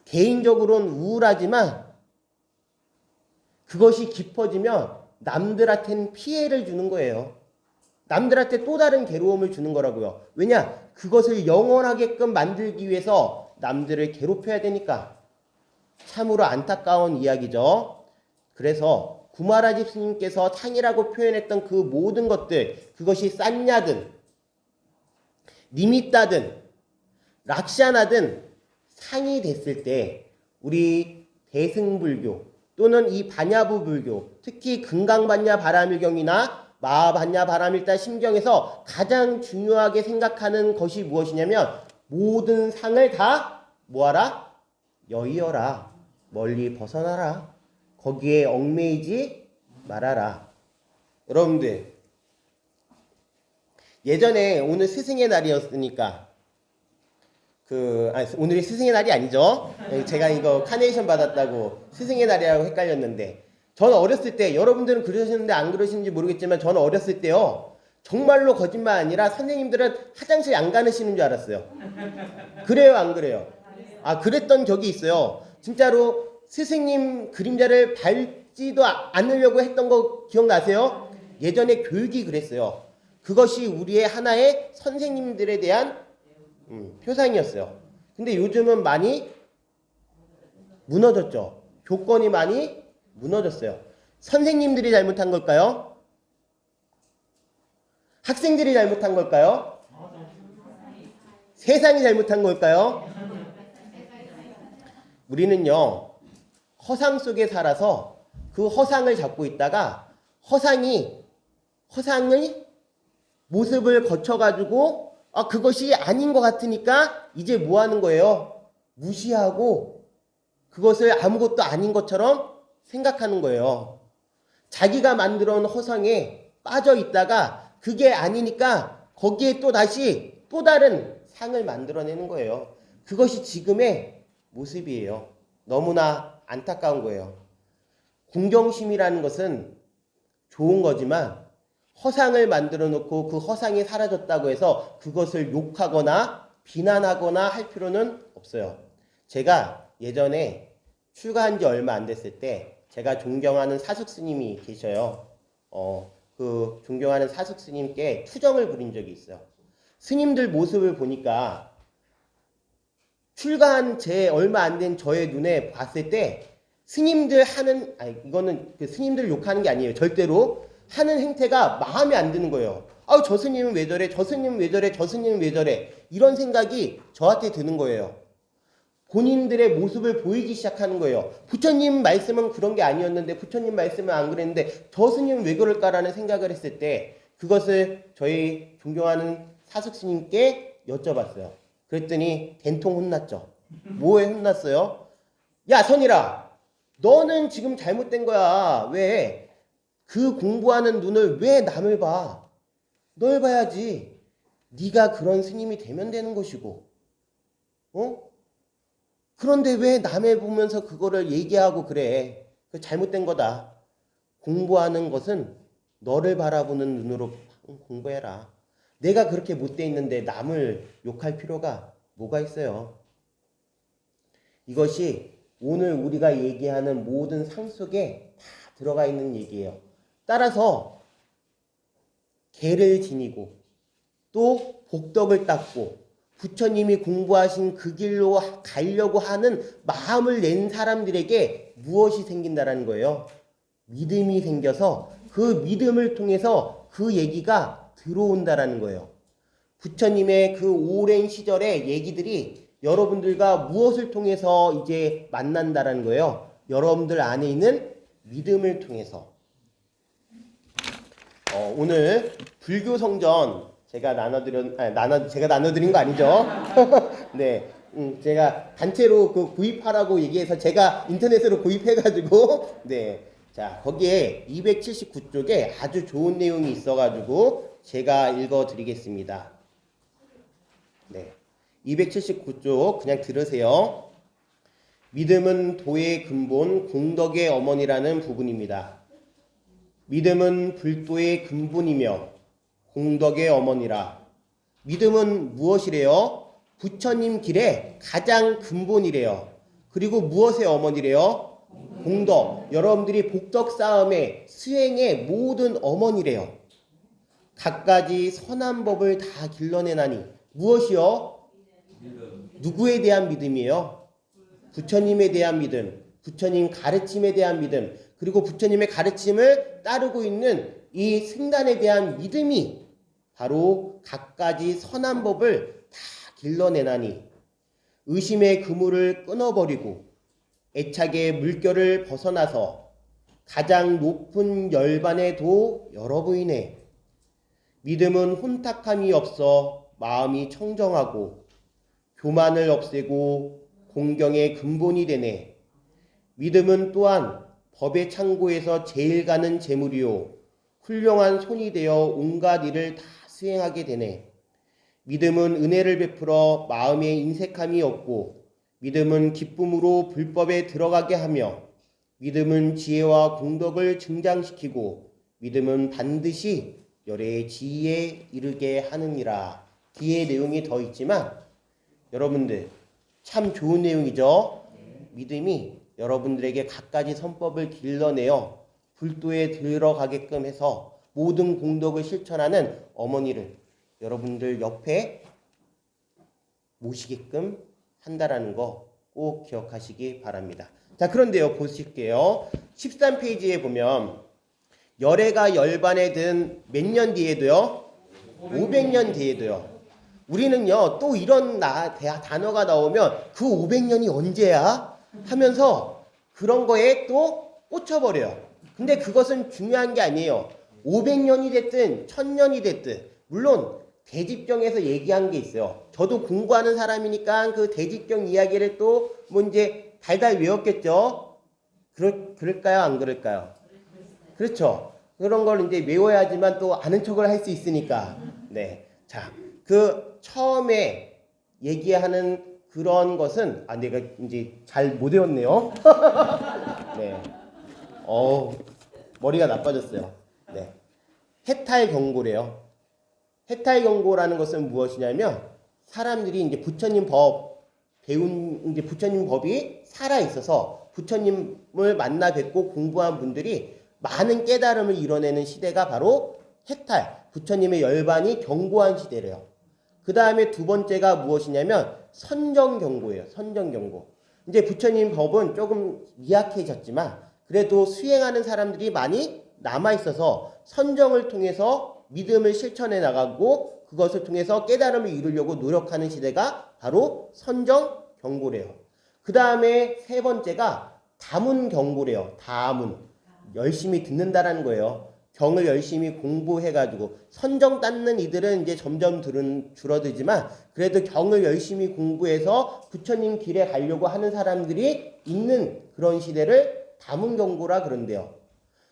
개인적으로는 우울하지만 그것이 깊어지면 남들한테는 피해를 주는 거예요. 남들한테 또 다른 괴로움을 주는 거라고요. 왜냐? 그것을 영원하게끔 만들기 위해서 남들을 괴롭혀야 되니까. 참으로 안타까운 이야기죠. 그래서 구마라집 스님께서 상이라고 표현했던 그 모든 것들, 그것이 싼냐든 니미따든 락샤나든 상이 됐을 때 우리 대승불교 또는 이 반야부 불교, 특히 금강반야 바라밀경이나 마하반야 바라밀단 심경에서 가장 중요하게 생각하는 것이 무엇이냐면, 모든 상을 다 뭐하라? 여의어라. 멀리 벗어나라. 거기에 얽매이지 말아라. 여러분들, 예전에 오늘 스승의 날이었으니까 오늘이 스승의 날이 아니죠. 제가 이거 카네이션 받았다고 스승의 날이라고 헷갈렸는데, 저는 어렸을 때, 여러분들은 그러셨는데 안 그러시는지 모르겠지만 저는 어렸을 때요, 정말로 거짓말 아니라 선생님들은 화장실 안 가시는 줄 알았어요. 그래요, 안 그래요? 아, 그랬던 적이 있어요. 진짜로 스승님 그림자를 밟지도 않으려고 했던 거 기억나세요? 예전에 교육이 그랬어요. 그것이 우리의 하나의 선생님들에 대한 표상이었어요. 근데 요즘은 많이 무너졌죠. 조건이 많이 무너졌어요. 선생님들이 잘못한 걸까요? 학생들이 잘못한 걸까요? 세상이 잘못한 걸까요? 우리는요, 허상 속에 살아서 그 허상을 잡고 있다가 허상의 모습을 거쳐가지고 그것이 아닌 것 같으니까 이제 뭐 하는 거예요? 무시하고 그것을 아무것도 아닌 것처럼 생각하는 거예요. 자기가 만들어 놓은 허상에 빠져 있다가 그게 아니니까 거기에 또 다시 또 다른 상을 만들어내는 거예요. 그것이 지금의 모습이에요. 너무나 안타까운 거예요. 궁경심이라는 것은 좋은 거지만 허상을 만들어 놓고 그 허상이 사라졌다고 해서 그것을 욕하거나 비난하거나 할 필요는 없어요. 제가 예전에 출가한 지 얼마 안 됐을 때 제가 존경하는 사숙 스님이 계셔요. 그 존경하는 사숙 스님께 투정을 부린 적이 있어요. 스님들 모습을 보니까 출가한 제 얼마 안 된 저의 눈에 봤을 때 스님들 하는 이거는 그 스님들 욕하는 게 아니에요. 절대로 하는 행태가 마음에 안 드는 거예요. 저 스님은 왜 저래? 저 스님은 왜 저래? 저 스님은 왜 저래? 이런 생각이 저한테 드는 거예요. 본인들의 모습을 보이기 시작하는 거예요. 부처님 말씀은 그런 게 아니었는데 부처님 말씀은 안 그랬는데 저 스님은 왜 그럴까라는 생각을 했을 때 그것을 저희 존경하는 사숙 스님께 여쭤봤어요. 그랬더니 된통 혼났죠. 뭐에 혼났어요? 야 선이라, 너는 지금 잘못된 거야. 왜? 그 공부하는 눈을 왜 남을 봐? 널 봐야지. 네가 그런 스님이 되면 되는 것이고. 그런데 왜 남을 보면서 그거를 얘기하고 그래? 그 잘못된 거다. 공부하는 것은 너를 바라보는 눈으로 공부해라. 내가 그렇게 못돼 있는데 남을 욕할 필요가 뭐가 있어요? 이것이 오늘 우리가 얘기하는 모든 상 속에 다 들어가 있는 얘기예요. 따라서 개를 지니고 또 복덕을 닦고 부처님이 공부하신 그 길로 가려고 하는 마음을 낸 사람들에게 무엇이 생긴다라는 거예요? 믿음이 생겨서 그 믿음을 통해서 그 얘기가 들어온다라는 거예요. 부처님의 그 오랜 시절의 얘기들이 여러분들과 무엇을 통해서 이제 만난다라는 거예요? 여러분들 안에 있는 믿음을 통해서. 오늘 불교 성전 제가 제가 나눠드린 거 아니죠? 네, 제가 단체로 그 구입하라고 얘기해서 제가 인터넷으로 구입해가지고 네, 자 거기에 279쪽에 아주 좋은 내용이 있어가지고 제가 읽어드리겠습니다. 네, 279쪽 그냥 들으세요. 믿음은 도의 근본, 공덕의 어머니라는 부분입니다. 믿음은 불도의 근본이며 공덕의 어머니라. 믿음은 무엇이래요? 부처님 길의 가장 근본이래요. 그리고 무엇의 어머니래요? 공덕. 여러분들이 복덕 싸움의 수행의 모든 어머니래요. 갖가지 선한 법을 다 길러내나니. 무엇이요? 누구에 대한 믿음이에요? 부처님에 대한 믿음, 부처님 가르침에 대한 믿음, 그리고 부처님의 가르침을 따르고 있는 이 승단에 대한 믿음이 바로 갖가지 선한 법을 다 길러내나니 의심의 그물을 끊어버리고 애착의 물결을 벗어나서 가장 높은 열반의 도 여러분이네. 믿음은 혼탁함이 없어 마음이 청정하고 교만을 없애고 공경의 근본이 되네. 믿음은 또한 법의 창고에서 제일 가는 재물이요 훌륭한 손이 되어 온갖 일을 다 수행하게 되네. 믿음은 은혜를 베풀어 마음에 인색함이 없고 믿음은 기쁨으로 불법에 들어가게 하며 믿음은 지혜와 공덕을 증장시키고 믿음은 반드시 열의 지혜에 이르게 하느니라. 뒤에 내용이 더 있지만 여러분들 참 좋은 내용이죠. 믿음이 여러분들에게 갖가지 선법을 길러내어 불도에 들어가게끔 해서 모든 공덕을 실천하는 어머니를 여러분들 옆에 모시게끔 한다라는 거 꼭 기억하시기 바랍니다. 자, 그런데요, 보실게요. 13페이지에 보면 열애가 열반에 든 몇 년 뒤에도요? 500년 뒤에도요. 우리는요, 또 이런 단어가 나오면 그 500년이 언제야? 하면서 그런 거에 또 꽂혀버려요. 근데 그것은 중요한 게 아니에요. 500년이 됐든 1000년이 됐든 물론 대집경에서 얘기한 게 있어요. 저도 공부하는 사람이니까 그 대집경 이야기를 또 뭐 이제 달달 외웠겠죠. 그럴까요? 안 그럴까요? 그렇죠. 그런 걸 이제 외워야지만 또 아는 척을 할 수 있으니까. 네. 자, 그 처음에 얘기하는 그런 것은 내가 이제 잘 못 외웠네요. 네. 머리가 나빠졌어요. 네. 해탈 경고래요. 해탈 경고라는 것은 무엇이냐면 사람들이 이제 부처님 법 배운 이제 부처님 법이 살아 있어서 부처님을 만나 뵙고 공부한 분들이 많은 깨달음을 이뤄내는 시대가 바로 해탈, 부처님의 열반이 경고한 시대래요. 그 다음에 두 번째가 무엇이냐면 선정경고예요. 선정경고. 이제 부처님 법은 조금 미약해졌지만 그래도 수행하는 사람들이 많이 남아있어서 선정을 통해서 믿음을 실천해 나가고 그것을 통해서 깨달음을 이루려고 노력하는 시대가 바로 선정경고래요. 그 다음에 세 번째가 다문경고래요. 다문. 열심히 듣는다라는 거예요. 경을 열심히 공부해가지고 선정 닦는 이들은 이제 점점 줄어들지만 그래도 경을 열심히 공부해서 부처님 길에 가려고 하는 사람들이 있는 그런 시대를 다문경고라 그런대요.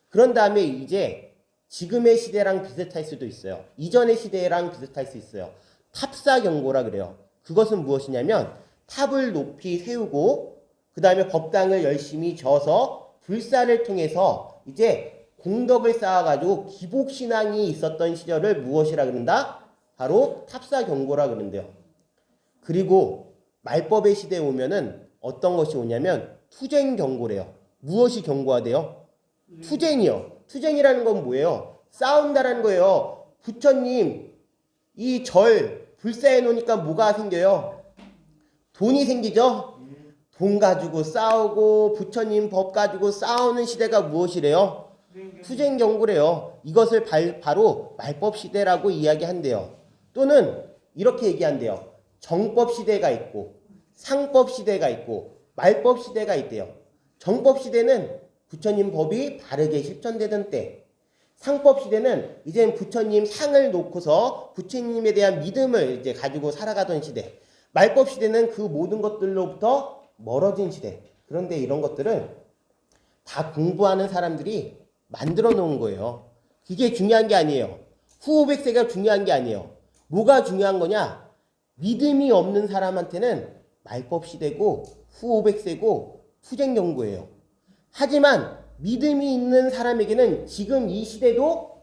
그런 다음에 이제 지금의 시대랑 비슷할 수도 있어요. 이전의 시대랑 비슷할 수 있어요. 탑사경고라 그래요. 그것은 무엇이냐면 탑을 높이 세우고 그 다음에 법당을 열심히 져서 불사를 통해서 이제 공덕을 쌓아가지고 기복신앙이 있었던 시절을 무엇이라 그런다? 바로 탑사경고라 그런대요. 그리고 말법의 시대에 오면은 어떤 것이 오냐면 투쟁경고래요. 무엇이 경고하대요? 투쟁이요. 투쟁이라는 건 뭐예요? 싸운다라는 거예요. 부처님 이 절 불사해 놓으니까 뭐가 생겨요? 돈이 생기죠? 돈 가지고 싸우고 부처님 법 가지고 싸우는 시대가 무엇이래요? 투쟁경고래요. 이것을 바로 말법시대라고 이야기한대요. 또는 이렇게 얘기한대요. 정법시대가 있고 상법시대가 있고 말법시대가 있대요. 정법시대는 부처님 법이 바르게 실천되던 때, 상법시대는 이젠 부처님 상을 놓고서 부처님에 대한 믿음을 이제 가지고 살아가던 시대, 말법시대는 그 모든 것들로부터 멀어진 시대. 그런데 이런 것들은 다 공부하는 사람들이 만들어 놓은 거예요. 그게 중요한 게 아니에요. 후오백세가 중요한 게 아니에요. 뭐가 중요한 거냐? 믿음이 없는 사람한테는 말법시대고 후오백세고 투쟁경고예요. 하지만 믿음이 있는 사람에게는 지금 이 시대도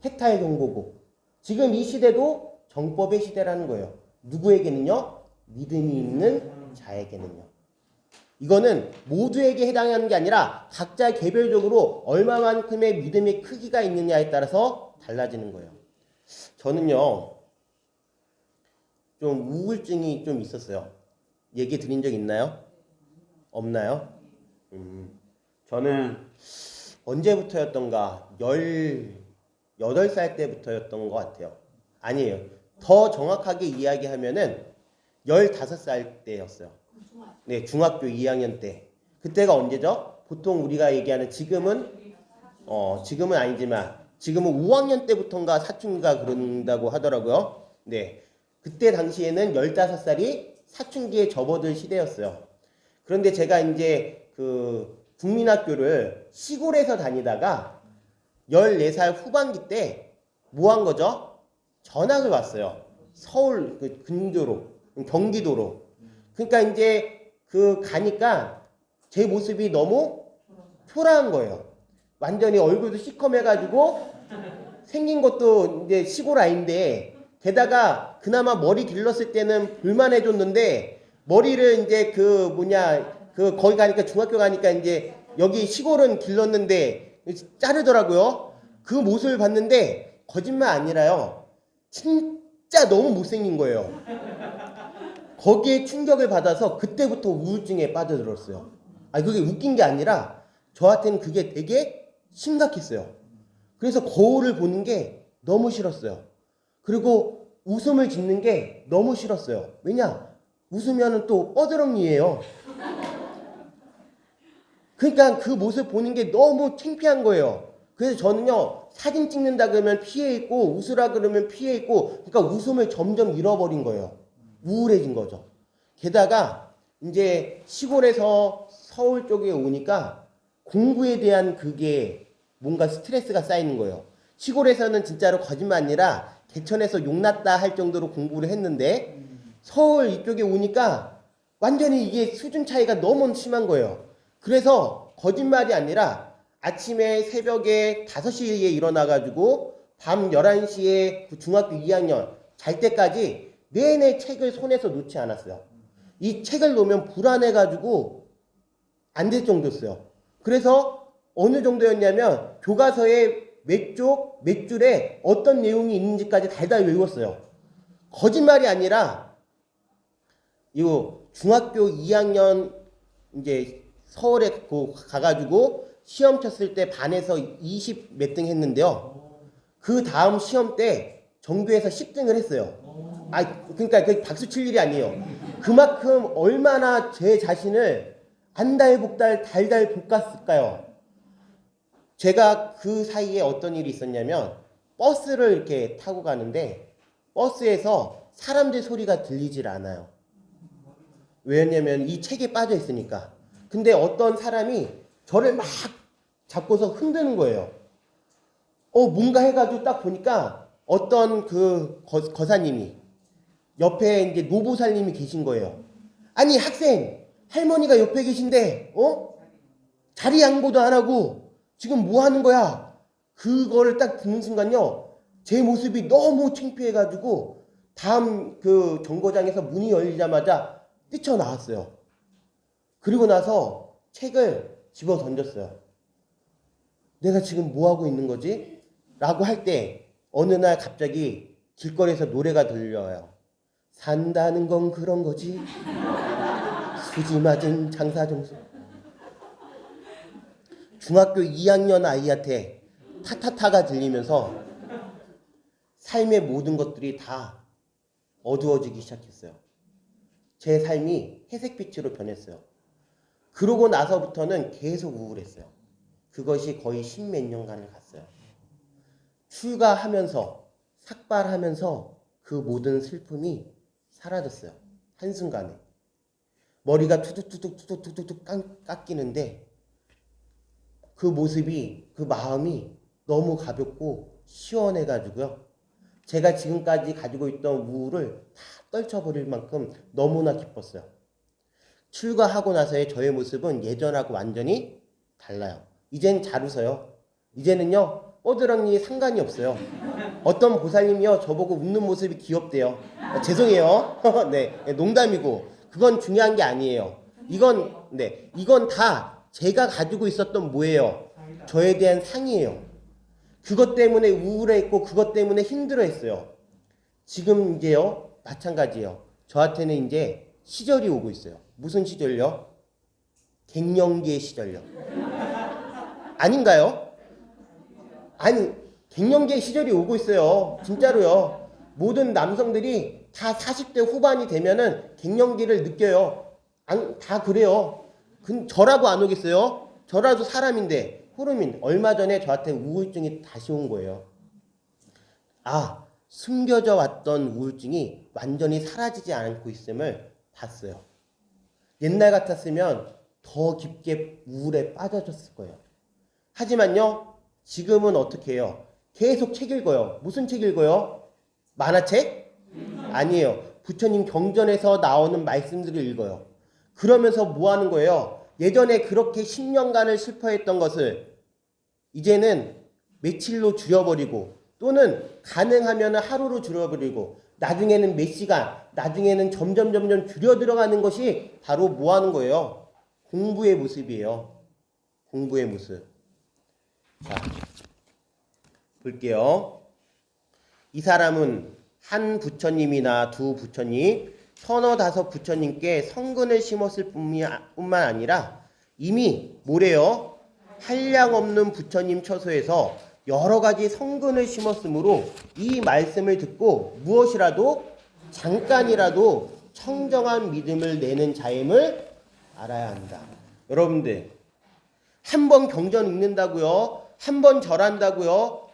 해탈 경고고 지금 이 시대도 정법의 시대라는 거예요. 누구에게는요? 믿음이 있는 자에게는요. 이거는 모두에게 해당하는 게 아니라 각자 개별적으로 얼마만큼의 믿음의 크기가 있느냐에 따라서 달라지는 거예요. 저는요, 좀 우울증이 좀 있었어요. 얘기 드린 적 있나요? 없나요? 저는 언제부터였던가 18살 때부터였던 것 같아요. 아니에요. 더 정확하게 이야기하면은 15살 때였어요. 네, 중학교 2학년 때. 그때가 언제죠? 보통 우리가 얘기하는 지금은 아니지만 지금은 5학년 때부터인가 사춘기가 그런다고 하더라고요. 네. 그때 당시에는 15살이 사춘기에 접어들 시대였어요. 그런데 제가 이제 그 국민학교를 시골에서 다니다가 14살 후반기 때 뭐 한 거죠? 전학을 왔어요. 서울 그 근교로, 경기도로. 그러니까 이제 그 가니까 제 모습이 너무 초라한 거예요. 완전히 얼굴도 시커매가지고 생긴 것도 이제 시골 아인데 게다가 그나마 머리 길렀을 때는 불만해줬는데 머리를 이제 거기 가니까 중학교 가니까 이제 여기 시골은 길렀는데 자르더라고요. 그 모습을 봤는데 거짓말 아니라요. 진짜 너무 못생긴 거예요. 거기에 충격을 받아서 그때부터 우울증에 빠져들었어요. 아니 그게 웃긴 게 아니라 저한테는 그게 되게 심각했어요. 그래서 거울을 보는 게 너무 싫었어요. 그리고 웃음을 짓는 게 너무 싫었어요. 왜냐? 웃으면 또 뻐드렁니예요. 그러니까 그 모습 보는 게 너무 창피한 거예요. 그래서 저는요, 사진 찍는다 그러면 피해 있고, 웃으라 그러면 피해 있고, 그러니까 웃음을 점점 잃어버린 거예요. 우울해진 거죠. 게다가 이제 시골에서 서울 쪽에 오니까 공부에 대한 그게 뭔가 스트레스가 쌓이는 거예요. 시골에서는 진짜로 거짓말 아니라 개천에서 용났다 할 정도로 공부를 했는데 서울 이쪽에 오니까 완전히 이게 수준 차이가 너무 심한 거예요. 그래서 거짓말이 아니라 아침에 새벽에 5시에 일어나가지고 밤 11시에 그 중학교 2학년 잘 때까지 내내 책을 손에서 놓지 않았어요. 이 책을 놓으면 불안해가지고 안 될 정도였어요. 그래서 어느 정도였냐면 교과서에 몇 쪽, 몇 줄에 어떤 내용이 있는지까지 달달 외웠어요. 거짓말이 아니라 이거 중학교 2학년 이제 서울에 가가지고 시험 쳤을 때 반에서 20 몇 등 했는데요. 그 다음 시험 때 전교에서 10등을 했어요. 그러니까 그 박수 칠 일이 아니에요. 그만큼 얼마나 제 자신을 안달복달 달달 볶았을까요? 제가 그 사이에 어떤 일이 있었냐면 버스를 이렇게 타고 가는데 버스에서 사람들 소리가 들리질 않아요. 왜냐면 이 책에 빠져 있으니까. 근데 어떤 사람이 저를 막 잡고서 흔드는 거예요. 뭔가 해가지고 딱 보니까 어떤 그 거사님이 옆에 이제 노보살님이 계신 거예요. 아니 학생, 할머니가 옆에 계신데 자리 양보도 안 하고 지금 뭐 하는 거야? 그거를 딱 듣는 순간요, 제 모습이 너무 창피해가지고 다음 그 정거장에서 문이 열리자마자 뛰쳐나왔어요. 그리고 나서 책을 집어 던졌어요. 내가 지금 뭐 하고 있는 거지? 라고 할 때 어느 날 갑자기 길거리에서 노래가 들려요. 산다는 건 그런 거지. 수지 맞은 장사 점수. 중학교 2학년 아이한테 타타타가 들리면서 삶의 모든 것들이 다 어두워지기 시작했어요. 제 삶이 회색빛으로 변했어요. 그러고 나서부터는 계속 우울했어요. 그것이 거의 10몇 년간을 갔어요. 출가하면서 삭발하면서 그 모든 슬픔이 사라졌어요. 한순간에. 머리가 투둑투둑 깎이는데 그 모습이, 그 마음이 너무 가볍고 시원해가지고요. 제가 지금까지 가지고 있던 우울을 다 떨쳐버릴 만큼 너무나 기뻤어요. 출가하고 나서의 저의 모습은 예전하고 완전히 달라요. 이젠 잘 웃어요. 이제는요, 뻐드렁니 상관이 없어요. 어떤 보살님이요, 저보고 웃는 모습이 귀엽대요. 죄송해요. 네, 농담이고. 그건 중요한 게 아니에요. 이건 다 제가 가지고 있었던 뭐예요? 저에 대한 상이에요. 그것 때문에 우울해했고, 그것 때문에 힘들어했어요. 지금 이제요, 마찬가지예요. 저한테는 이제 시절이 오고 있어요. 무슨 시절요? 갱년기의 시절요. 아닌가요? 아니, 갱년기의 시절이 오고 있어요. 진짜로요. 모든 남성들이 다 40대 후반이 되면은 갱년기를 느껴요. 다 그래요. 저라고 안 오겠어요? 저라도 사람인데, 호르민, 얼마 전에 저한테 우울증이 다시 온 거예요. 숨겨져 왔던 우울증이 완전히 사라지지 않고 있음을 봤어요. 옛날 같았으면 더 깊게 우울에 빠져졌을 거예요. 하지만요, 지금은 어떻게 해요? 계속 책 읽어요. 무슨 책 읽어요? 만화책? 아니에요. 부처님 경전에서 나오는 말씀들을 읽어요. 그러면서 뭐 하는 거예요? 예전에 그렇게 10년간을 슬퍼했던 것을 이제는 며칠로 줄여버리고, 또는 가능하면 하루로 줄여버리고, 나중에는 몇 시간, 나중에는 점점 줄여 들어가는 것이 바로 뭐 하는 거예요? 공부의 모습이에요. 공부의 모습. 자, 볼게요. 이 사람은 한 부처님이나 두 부처님, 서너 다섯 부처님께 성근을 심었을 뿐만 아니라 이미 뭐래요? 한량없는 부처님 처소에서 여러 가지 성근을 심었으므로 이 말씀을 듣고 무엇이라도 잠깐이라도 청정한 믿음을 내는 자임을 알아야 한다. 여러분들, 한 번 경전 읽는다고요? 한 번 절한다고요?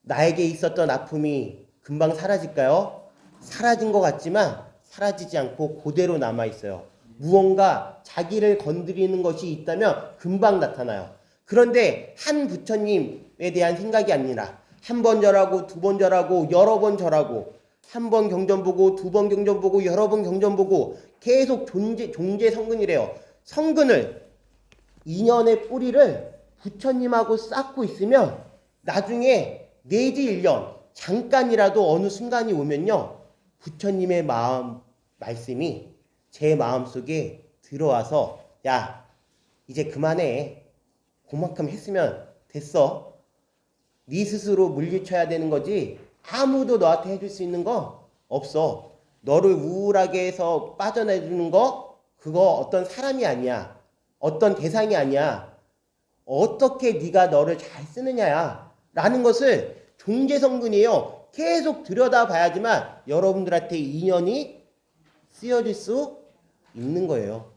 나에게 있었던 아픔이 금방 사라질까요? 사라진 것 같지만 사라지지 않고 그대로 남아있어요. 무언가 자기를 건드리는 것이 있다면 금방 나타나요. 그런데 한 부처님에 대한 생각이 아니라 한 번 절하고 두 번 절하고 여러 번 절하고 한 번 경전 보고 두 번 경전 보고 여러 번 경전 보고 계속 종제 성근이래요. 성근을 인연의 뿌리를 부처님하고 쌓고 있으면 나중에 내지 1년 잠깐이라도 어느 순간이 오면요, 부처님의 말씀이 제 마음속에 들어와서 야, 이제 그만해. 그만큼 했으면 됐어. 네 스스로 물리쳐야 되는 거지 아무도 너한테 해줄 수 있는 거 없어. 너를 우울하게 해서 빠져내주는 거 그거 어떤 사람이 아니야. 어떤 대상이 아니야. 어떻게 네가 너를 잘 쓰느냐야 라는 것을 종제성근이에요. 계속 들여다봐야지만 여러분들한테 인연이 쓰여질 수 있는 거예요.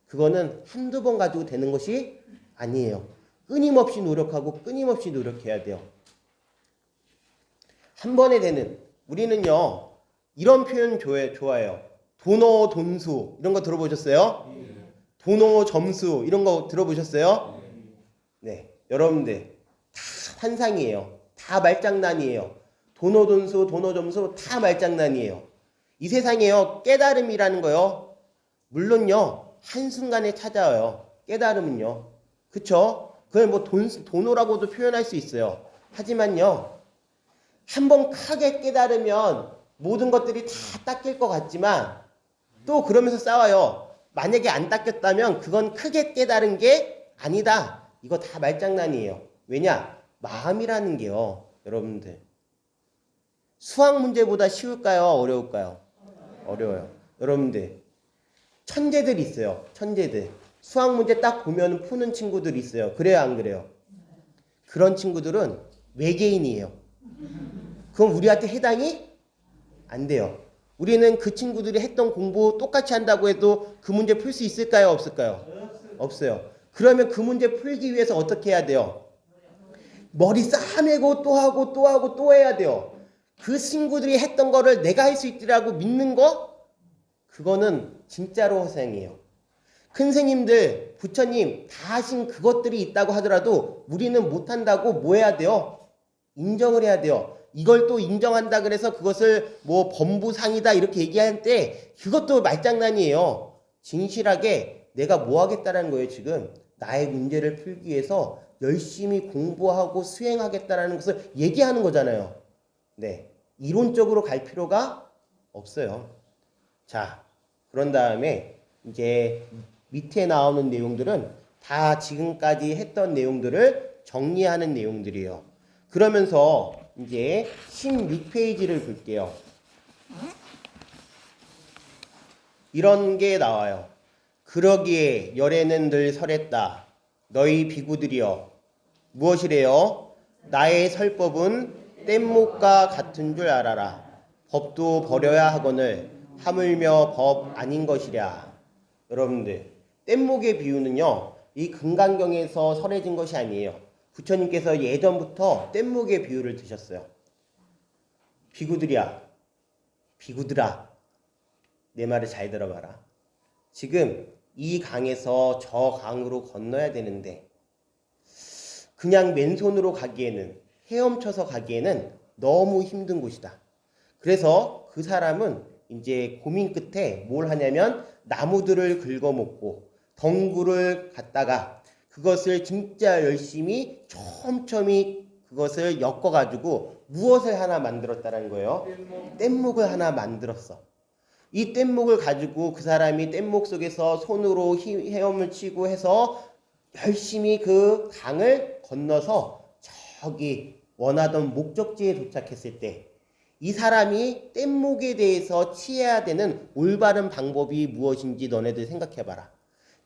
그거는 한두 번 가지고 되는 것이 아니에요. 끊임없이 노력하고 끊임없이 노력해야 돼요. 한 번에 되는, 우리는요 이런 표현 좋아해요. 도노 돈수 이런 거 들어보셨어요? 도노 점수 이런 거 들어보셨어요? 네, 여러분들 다 환상이에요. 다 말장난이에요. 도노 돈수, 도노 점수 다 말장난이에요. 이 세상에요 깨달음이라는 거요, 물론요 한순간에 찾아와요. 깨달음은요, 그쵸? 그걸 뭐 도노라고도 표현할 수 있어요. 하지만요, 한번 크게 깨달으면 모든 것들이 다 닦일 것 같지만 또 그러면서 싸워요. 만약에 안 닦였다면 그건 크게 깨달은 게 아니다. 이거 다 말장난이에요. 왜냐? 마음이라는 게요, 여러분들 수학 문제보다 쉬울까요? 어려울까요? 어려워요. 여러분들 천재들 있어요. 천재들. 수학 문제 딱 보면 푸는 친구들이 있어요. 그래요, 안 그래요? 그런 친구들은 외계인이에요. 그럼 우리한테 해당이 안 돼요. 우리는 그 친구들이 했던 공부 똑같이 한다고 해도 그 문제 풀 수 있을까요? 없을까요? 없어요. 그러면 그 문제 풀기 위해서 어떻게 해야 돼요? 머리 싸매고 또 하고 또 하고 또 해야 돼요. 그 친구들이 했던 거를 내가 할 수 있더라고 믿는 거? 그거는 진짜로 허생이에요. 큰 스님들, 부처님 다 하신 그것들이 있다고 하더라도 우리는 못한다고 뭐 해야 돼요? 인정을 해야 돼요. 이걸 또 인정한다 그래서 그것을 뭐 범부상이다 이렇게 얘기할 때 그것도 말장난이에요. 진실하게 내가 뭐 하겠다라는 거예요. 지금 나의 문제를 풀기 위해서 열심히 공부하고 수행하겠다라는 것을 얘기하는 거잖아요. 네, 이론적으로 갈 필요가 없어요. 자, 그런 다음에 이제 밑에 나오는 내용들은 다 지금까지 했던 내용들을 정리하는 내용들이에요. 그러면서 이제 16페이지를 볼게요. 이런 게 나와요. 그러기에 열애는 늘 설했다. 너희 비구들이여. 무엇이래요? 나의 설법은 뗏목과 같은 줄 알아라. 법도 버려야 하거늘 하물며 법 아닌 것이랴. 여러분들, 뗏목의 비유는요, 이 금강경에서 설해진 것이 아니에요. 부처님께서 예전부터 뗏목의 비유를 드셨어요. 비구들이야, 비구들아, 내 말을 잘 들어봐라. 지금 이 강에서 저 강으로 건너야 되는데 그냥 맨손으로 가기에는, 헤엄쳐서 가기에는 너무 힘든 곳이다. 그래서 그 사람은 이제 고민 끝에 뭘 하냐면 나무들을 긁어먹고 덩굴을 갖다가 그것을 진짜 열심히 촘촘히 그것을 엮어가지고 무엇을 하나 만들었다는 거예요? 뗏목을 하나 만들었어. 이 뗏목을 가지고 그 사람이 뗏목 속에서 손으로 헤엄을 치고 해서 열심히 그 강을 건너서 저기 원하던 목적지에 도착했을 때 이 사람이 뗏목에 대해서 취해야 되는 올바른 방법이 무엇인지 너네들 생각해봐라.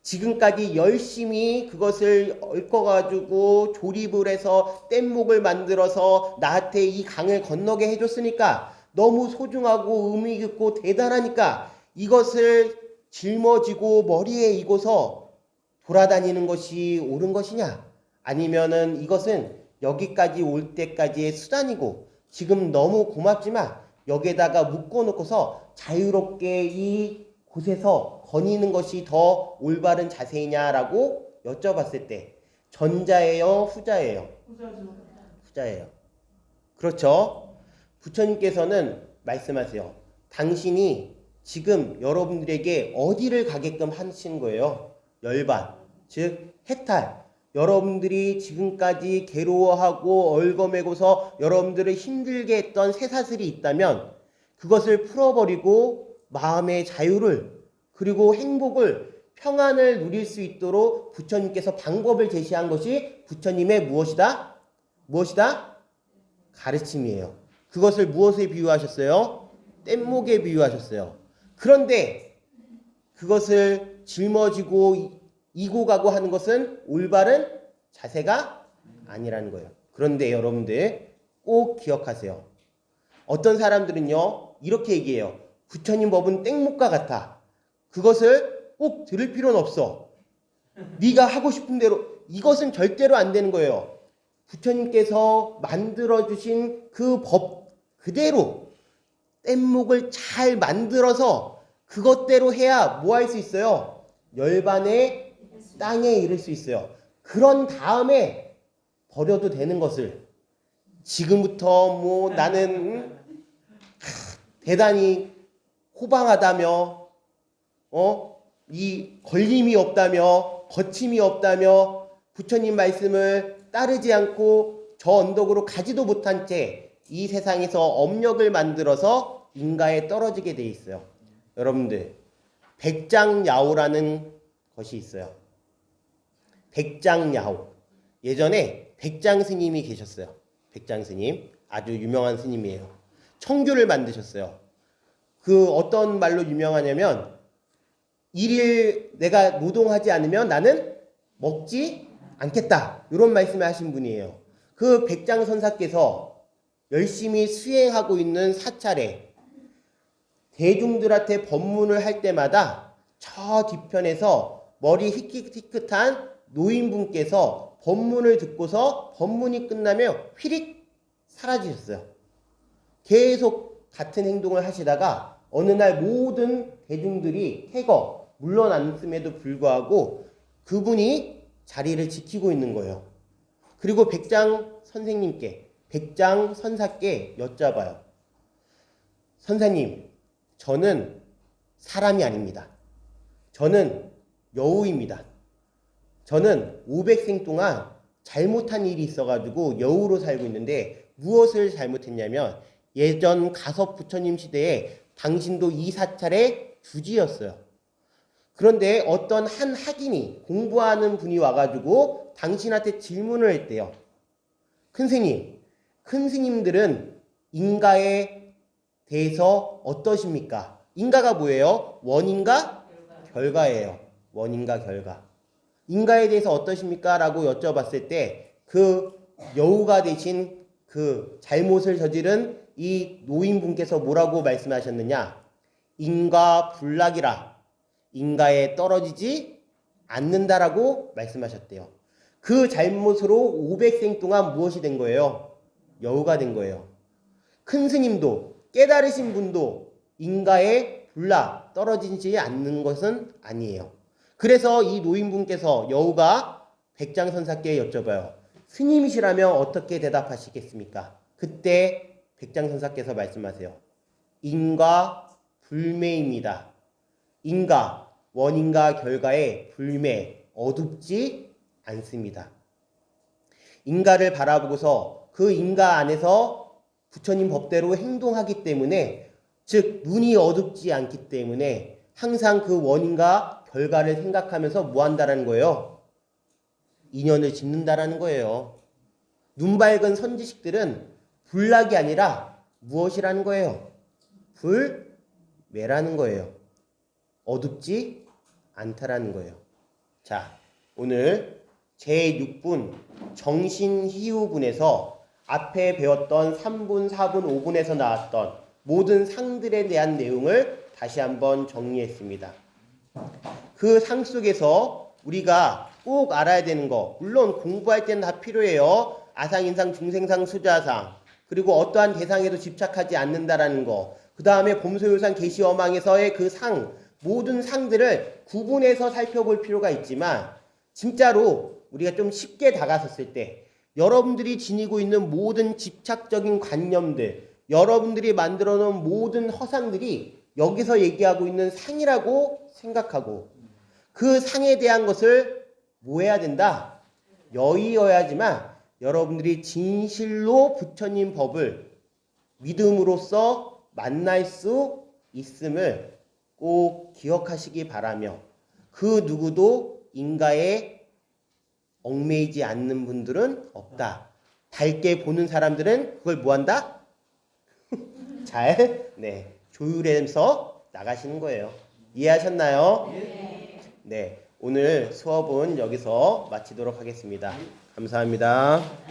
지금까지 열심히 그것을 얽어가지고 조립을 해서 뗏목을 만들어서 나한테 이 강을 건너게 해줬으니까 너무 소중하고 의미 깊고 대단하니까 이것을 짊어지고 머리에 이고서 돌아다니는 것이 옳은 것이냐? 아니면은 이것은 여기까지 올 때까지의 수단이고 지금 너무 고맙지만 여기에다가 묶어놓고서 자유롭게 이 곳에서 거니는 것이 더 올바른 자세이냐라고 여쭤봤을 때 전자예요, 후자예요? 후자예요. 그렇죠? 부처님께서는 말씀하세요. 당신이 지금 여러분들에게 어디를 가게끔 하신 거예요? 열반, 즉 해탈. 여러분들이 지금까지 괴로워하고 얽어매고서 여러분들을 힘들게 했던 쇠사슬이 있다면 그것을 풀어버리고 마음의 자유를 그리고 행복을 평안을 누릴 수 있도록 부처님께서 방법을 제시한 것이 부처님의 무엇이다? 무엇이다? 가르침이에요. 그것을 무엇에 비유하셨어요? 뗏목에 비유하셨어요. 그런데 그것을 짊어지고 이고 가고 하는 것은 올바른 자세가 아니라는 거예요. 그런데 여러분들 꼭 기억하세요. 어떤 사람들은요 이렇게 얘기해요. 부처님 법은 땡목과 같아. 그것을 꼭 들을 필요는 없어. 네가 하고 싶은 대로. 이것은 절대로 안 되는 거예요. 부처님께서 만들어주신 그 법 그대로 뗏목을 잘 만들어서 그것대로 해야 뭐 할 수 있어요? 열반의 땅에 이를 수 있어요. 그런 다음에 버려도 되는 것을 지금부터 뭐 나는 대단히 호방하다며 이 걸림이 없다며 거침이 없다며 부처님 말씀을 따르지 않고 저 언덕으로 가지도 못한 채 이 세상에서 업력을 만들어서 인가에 떨어지게 돼 있어요. 여러분들 백장야오라는 것이 있어요. 백장야오. 예전에 백장 스님이 계셨어요. 백장 스님 아주 유명한 스님이에요. 청규를 만드셨어요. 그 어떤 말로 유명하냐면 일일 내가 노동하지 않으면 나는 먹지 않겠다. 이런 말씀을 하신 분이에요. 그 백장 선사께서 열심히 수행하고 있는 사찰에 대중들한테 법문을 할 때마다 저 뒤편에서 머리 희끗희끗한 노인분께서 법문을 듣고서 법문이 끝나면 휘릭 사라지셨어요. 계속 같은 행동을 하시다가 어느 날 모든 대중들이 태거 물러났음에도 불구하고 그분이 자리를 지키고 있는 거예요. 그리고 백장 선생님께 백장 선사께 여쭤봐요. 선사님, 저는 사람이 아닙니다. 저는 여우입니다. 저는 500생 동안 잘못한 일이 있어가지고 여우로 살고 있는데 무엇을 잘못했냐면 예전 가섭 부처님 시대에 당신도 이 사찰의 주지였어요. 그런데 어떤 한 학인이 공부하는 분이 와가지고 당신한테 질문을 했대요. 큰 스님, 큰 스님들은 인가에 대해서 어떠십니까? 인가가 뭐예요? 원인가? 결과예요. 원인가 결과. 인가에 대해서 어떠십니까? 라고 여쭤봤을 때 그 여우가 되신 그 잘못을 저지른 이 노인분께서 뭐라고 말씀하셨느냐? 인과 불락이라. 인가에 떨어지지 않는다라고 말씀하셨대요. 그 잘못으로 500생 동안 무엇이 된 거예요? 여우가 된 거예요. 큰 스님도 깨달으신 분도 인가에 불락 떨어지지 않는 것은 아니에요. 그래서 이 노인분께서 여우가 백장선사께 여쭤봐요. 스님이시라면 어떻게 대답하시겠습니까? 그때 백장선사께서 말씀하세요. 인과 불매입니다. 인과, 원인과 결과의 불매, 어둡지 않습니다. 인가를 바라보고서 그 인가 안에서 부처님 법대로 행동하기 때문에 즉 눈이 어둡지 않기 때문에 항상 그 원인과 결과를 생각하면서 뭐 한다라는 거예요? 인연을 짓는다라는 거예요. 눈 밝은 선지식들은 불락이 아니라 무엇이라는 거예요? 불매라는 거예요. 어둡지 않다라는 거예요. 자, 오늘 제6분 정신희우분에서 앞에 배웠던 3분, 4분, 5분에서 나왔던 모든 상들에 대한 내용을 다시 한번 정리했습니다. 그 상 속에서 우리가 꼭 알아야 되는 거, 물론 공부할 때는 다 필요해요. 아상인상, 중생상, 수자상. 그리고 어떠한 대상에도 집착하지 않는다라는 거. 그 다음에 봄소요산, 계시어망에서의 그 상, 모든 상들을 구분해서 살펴볼 필요가 있지만 진짜로 우리가 좀 쉽게 다가섰을 때 여러분들이 지니고 있는 모든 집착적인 관념들, 여러분들이 만들어 놓은 모든 허상들이 여기서 얘기하고 있는 상이라고 생각하고 그 상에 대한 것을 뭐 해야 된다? 여의어야지만 여러분들이 진실로 부처님 법을 믿음으로써 만날 수 있음을 꼭 기억하시기 바라며 그 누구도 인가에 얽매이지 않는 분들은 없다. 밝게 보는 사람들은 그걸 뭐한다? 잘 조율해서 나가시는 거예요. 이해하셨나요? 네. 오늘 수업은 여기서 마치도록 하겠습니다. 감사합니다.